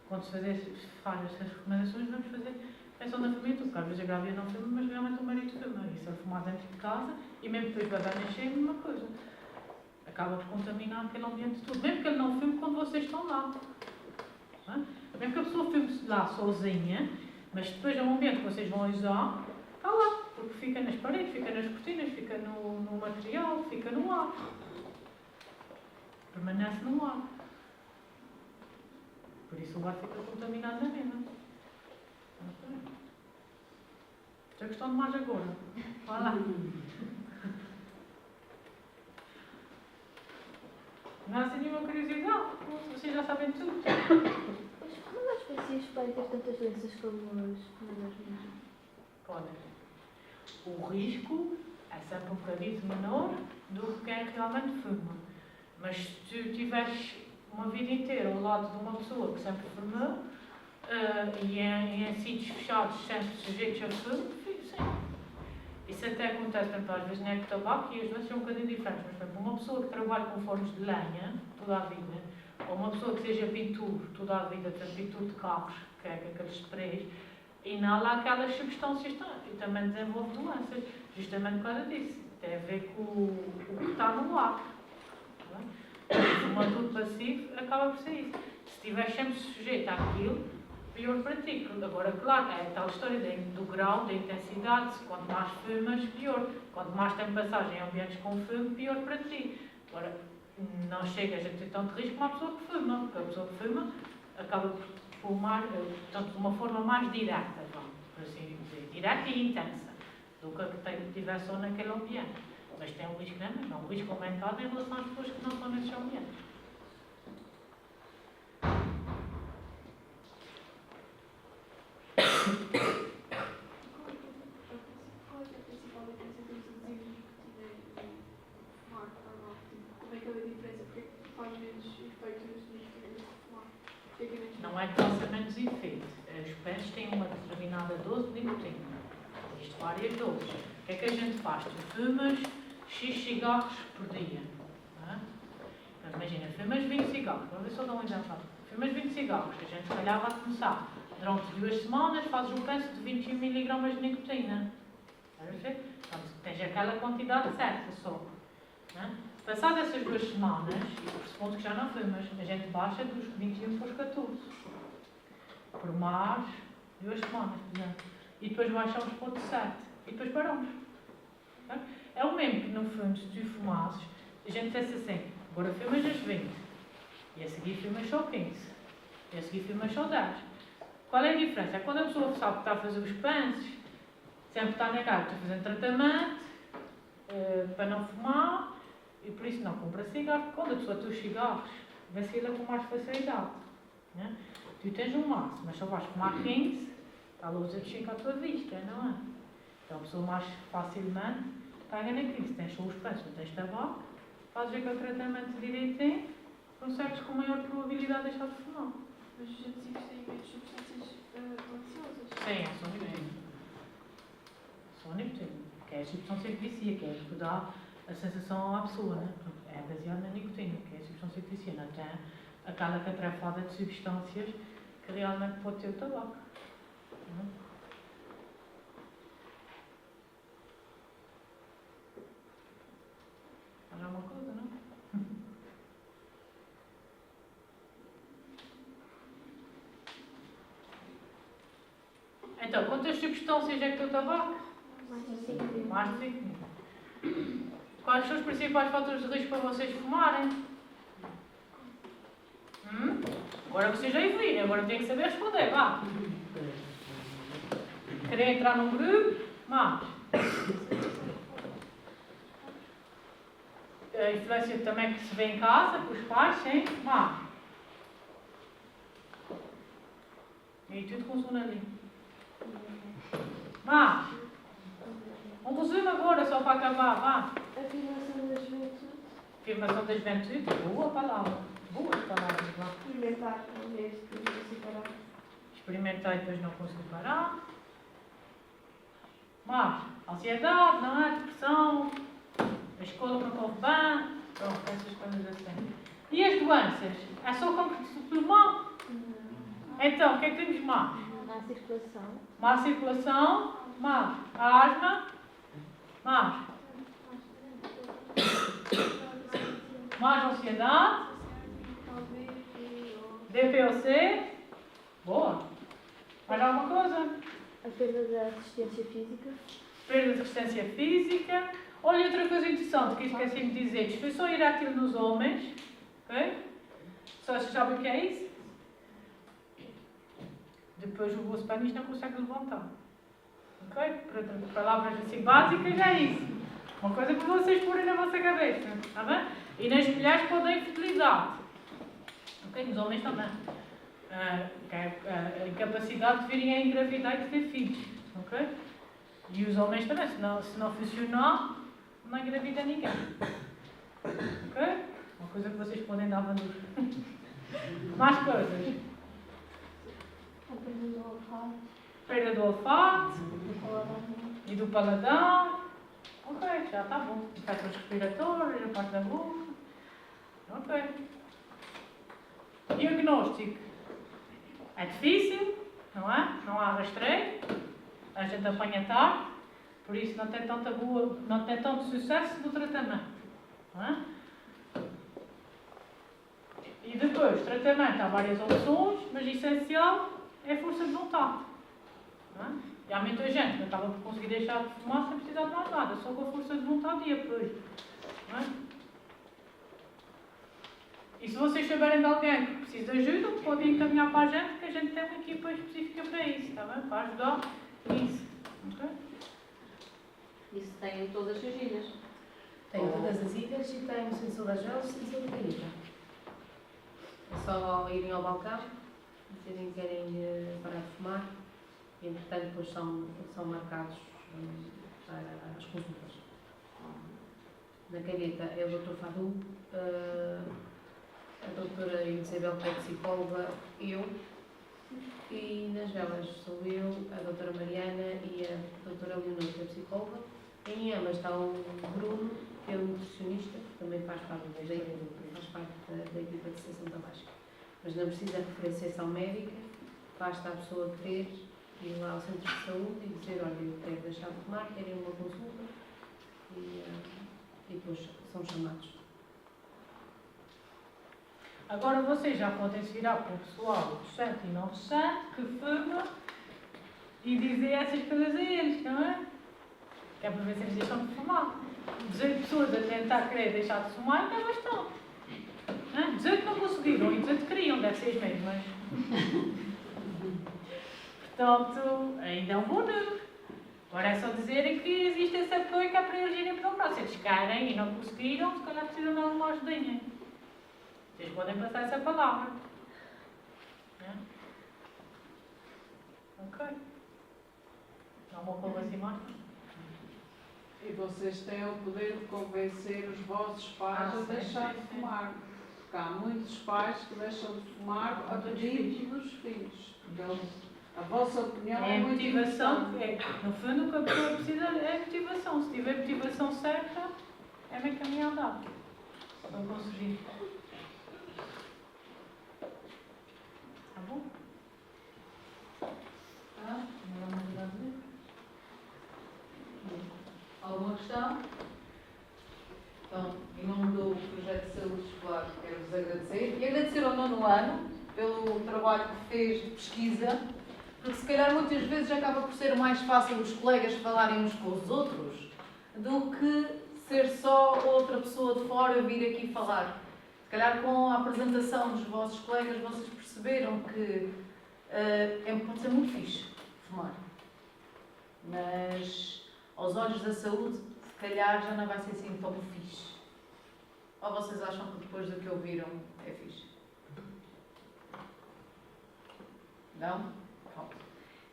Quando se faz essas recomendações, vamos fazer pensão na família toda. Porque às vezes a grávida não fuma, mas realmente o marido fuma. Isso é fumar dentro de casa e mesmo depois o bebê nascer, é a mesma coisa. Acaba por contaminar aquele ambiente todo. Mesmo que ele não filme quando vocês estão lá. Mesmo que a pessoa filme lá sozinha, mas depois é um ambiente que vocês vão usar, está lá. Porque fica nas paredes, fica nas cortinas, fica no material, fica no ar. Permanece no ar. Por isso o ar fica contaminado na mesma. Já questão de mais agora. Vai lá. Não há assim nenhuma curiosidade, vocês já sabem tudo. Mas como as pessoas podem ter tantas doenças como as mesmo? Podem. O risco é sempre um bocadinho menor do que quem realmente fuma. Mas se tu tiveres uma vida inteira ao lado de uma pessoa que sempre fumou e em sítios fechados, sempre sujeitos a fumo, sim. Isso até acontece, por exemplo, às vezes não é com tabaco e as doenças são um bocadinho diferentes. Mas, por exemplo, uma pessoa que trabalha com fornos de lenha toda a vida, ou uma pessoa que seja pintor toda a vida, portanto, pintor de carros, que é aqueles sprays, inala aquelas substâncias e também desenvolve doenças, justamente por causa disso. Tem a ver com o que está no ar. O fumador passivo acaba por ser isso. Se estiver sempre sujeito àquilo, pior para ti. Agora, claro, é tal história do grau, da intensidade. Quanto mais fumas, pior. Quanto mais tem passagem em ambientes com fumo, pior para ti. Agora, não chegas a ter tanto risco como a pessoa que fuma. Porque a pessoa que fuma acaba por fumar, portanto, de uma forma mais direta, por assim dizer. Direta e intensa. Do que estiver só naquele ambiente. Mas tem um risco grande, não. Um risco aumentado em relação às pessoas que não estão nesses ambientes. Qual é a principal diferença entre os resíduos de fumar normal? Como é que é a diferença? Porque faz menos efeitos de fumar? Não é que faça menos efeito. Os pens têm uma determinada dose de nicotina. Existem várias doses. O que é que a gente faz? Tu fumas X cigarros por dia. Não é? Então, imagina, fumas 20 cigarros. Vamos ver se eu dou um exemplo. Fumas 20 cigarros. A gente, se calhar, vai começar. Durante 2 semanas, fazes um penso de 21 mg de nicotina. Então, tens aquela quantidade certa só. Não é? Passadas essas 2 semanas, e pressupondo que já não fumas, a gente baixa dos 21 para os 14. Por mais 2 semanas, por exemplo. E depois baixamos para o 7. E depois paramos. É o mesmo que, no fundo, se tu fumasses, a gente dissesse assim, agora fumas as 20. E a seguir fumas só 15. E a seguir fumas só 10. Qual é a diferença? É quando a pessoa sabe que está a fazer os pensos, sempre está na cara, estou fazendo tratamento, para não fumar e por isso não compra cigarros. Quando a pessoa tem os cigarros, vacila com mais facilidade. Né? Tu tens um maço, mas só vais fumar 15, a luz chega à tua vista, não é? Então a pessoa mais facilmente pega na 15. Tens só os pães, não tens tabaco, fazes aquele tratamento direitinho, consegues com maior probabilidade deixar de fumar. Mas os adesivos têm menos substâncias maliciosas. Sim, é só nicotina. Só nicotina. Que é a substância que vicia, que é a que dá a sensação à pessoa, né? É baseado na nicotina, que é a substância que vicia, não tem aquela catrafada de substâncias que realmente pode ter o tabaco. Mas é uma coisa, não? Então, quantas substâncias é que tem o tabaco? Mais de 5.000. Quais são os principais fatores de risco para vocês fumarem? Agora vocês já viram, agora têm que saber responder, vá. Querem entrar num grupo? Mais. A influência também que se vê em casa, com os pais, sim? Mais. E tudo com sonalinho. Vá. Um resumo agora, só para acabar, vá. Afirmação da juventude. Afirmação da juventude. Boa palavra. Boas palavras, vá. Experimentar, talvez, depois não se parar. Experimentar e depois não conseguir parar. Mas, ansiedade, não é? Depressão, a escola não corre bem. Pronto, essas coisas assim. E as doenças? É só cancro de pulmão? Então, o que é que temos mais? Má circulação. Má circulação, mais asma, mais ansiedade, DPOC, boa. Mais alguma coisa? A perda da resistência física. Perda de resistência física. Olha, outra coisa interessante que esqueci de dizer, disfunção erétil nos homens, ok? Só vocês sabem o que é isso? Depois o vosso pênis não consegue levantar. Ok? Portanto, palavras assim básicas é isso. Uma coisa para vocês porem na vossa cabeça. Está bem? E nas mulheres pode dar infertilidade. Ok? Nos homens também. Que é a incapacidade de virem a engravidar e de ter filhos. Ok? E os homens também. Se não funcionar, não engravida ninguém. Ok? Uma coisa que vocês podem dar valor. Mais coisas. A perda do olfato. Perda do olfato e do paladar. Ok, já está bom. Infecções respiratórias, a parte da boca. Ok. Diagnóstico. É difícil, não é? Não há rastreio. A gente apanha tarde. Por isso não tem tanto sucesso no tratamento. Não é? E depois, tratamento, há várias opções, mas o essencial é a força de vontade. Não é? E há muita gente que acaba por conseguir deixar de fumar sem precisar de mais nada, só com a força de vontade e apoio. Não é? E se vocês souberem de alguém que precisa de ajuda, podem encaminhar para a gente, que a gente tem uma equipa específica para isso, está bem? Para ajudar nisso. Okay? Isso tem em todas as ilhas. Tem todas as ilhas e tem o sensor das velas e o sensor da caneta. É só irem ao balcão, dizerem que querem parar de fumar e, entretanto, depois são marcados para as consultas. Na caneta é o Dr. Fadu, a doutora Isabel, que é psicóloga, eu, e nas velas sou eu, a doutora Mariana e a doutora Leonor, que é psicóloga. Em ambas está o Bruno, que é o nutricionista, que também faz parte da equipa de extensão tabágica. Mas não precisa de referenciação médica, basta a pessoa querer ir lá ao centro de saúde e dizer, olha, eu quero deixar de fumar, quero ir a uma consulta, e depois são chamados. Agora vocês já podem se virar para o pessoal docente e não docente que fuma e dizer essas coisas a eles, não é? Que é para ver se eles deixam de fumar. 18 pessoas a tentar querer deixar de fumar ainda é bastante. Não é? 18 não conseguiram e 18 queriam, deve ser as mesmas. Portanto, ainda é um bom número. Agora é só dizerem que existe esse apoio que é para para eles irem para o próximo. Se eles querem e não conseguiram, se calhar precisam dar uma ajudinha. Vocês podem passar essa palavra. É? Ok. Não vou pôr assim mais. E vocês têm o poder de convencer os vossos pais a deixar de fumar. Porque há muitos pais que deixam de fumar a pedido dos filhos. Então, a vossa opinião é muito motivação. importante. No fundo, o que a pessoa precisa é motivação. Se tiver motivação certa, é meio caminho andado. Para conseguir. Tá bom? Tá? Não há mais nada a dizer? Alguma questão? Então, em nome do Projeto de Saúde Escolar, quero-vos agradecer. E agradecer ao 9º ano pelo trabalho que fez de pesquisa, porque se calhar muitas vezes acaba por ser mais fácil os colegas falarem uns com os outros do que ser só outra pessoa de fora vir aqui falar. Se calhar com a apresentação dos vossos colegas vocês perceberam que pode ser muito fixe fumar. Mas aos olhos da saúde, se calhar já não vai ser assim tão fixe. Ou vocês acham que depois do que ouviram é fixe? Não? Pronto.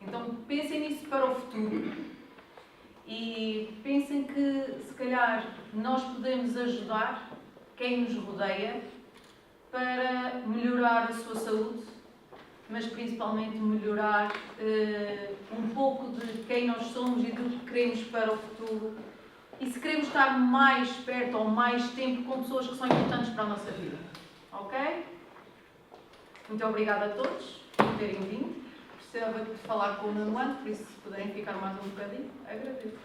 Então pensem nisso para o futuro e pensem que se calhar nós podemos ajudar quem nos rodeia para melhorar a sua saúde, mas principalmente melhorar um pouco de quem nós somos e do que queremos para o futuro. E se queremos estar mais perto ou mais tempo com pessoas que são importantes para a nossa vida. Ok? Muito obrigada a todos por terem vindo. Precisava de falar com o 9º ano, por isso se puderem ficar mais um bocadinho, agradeço.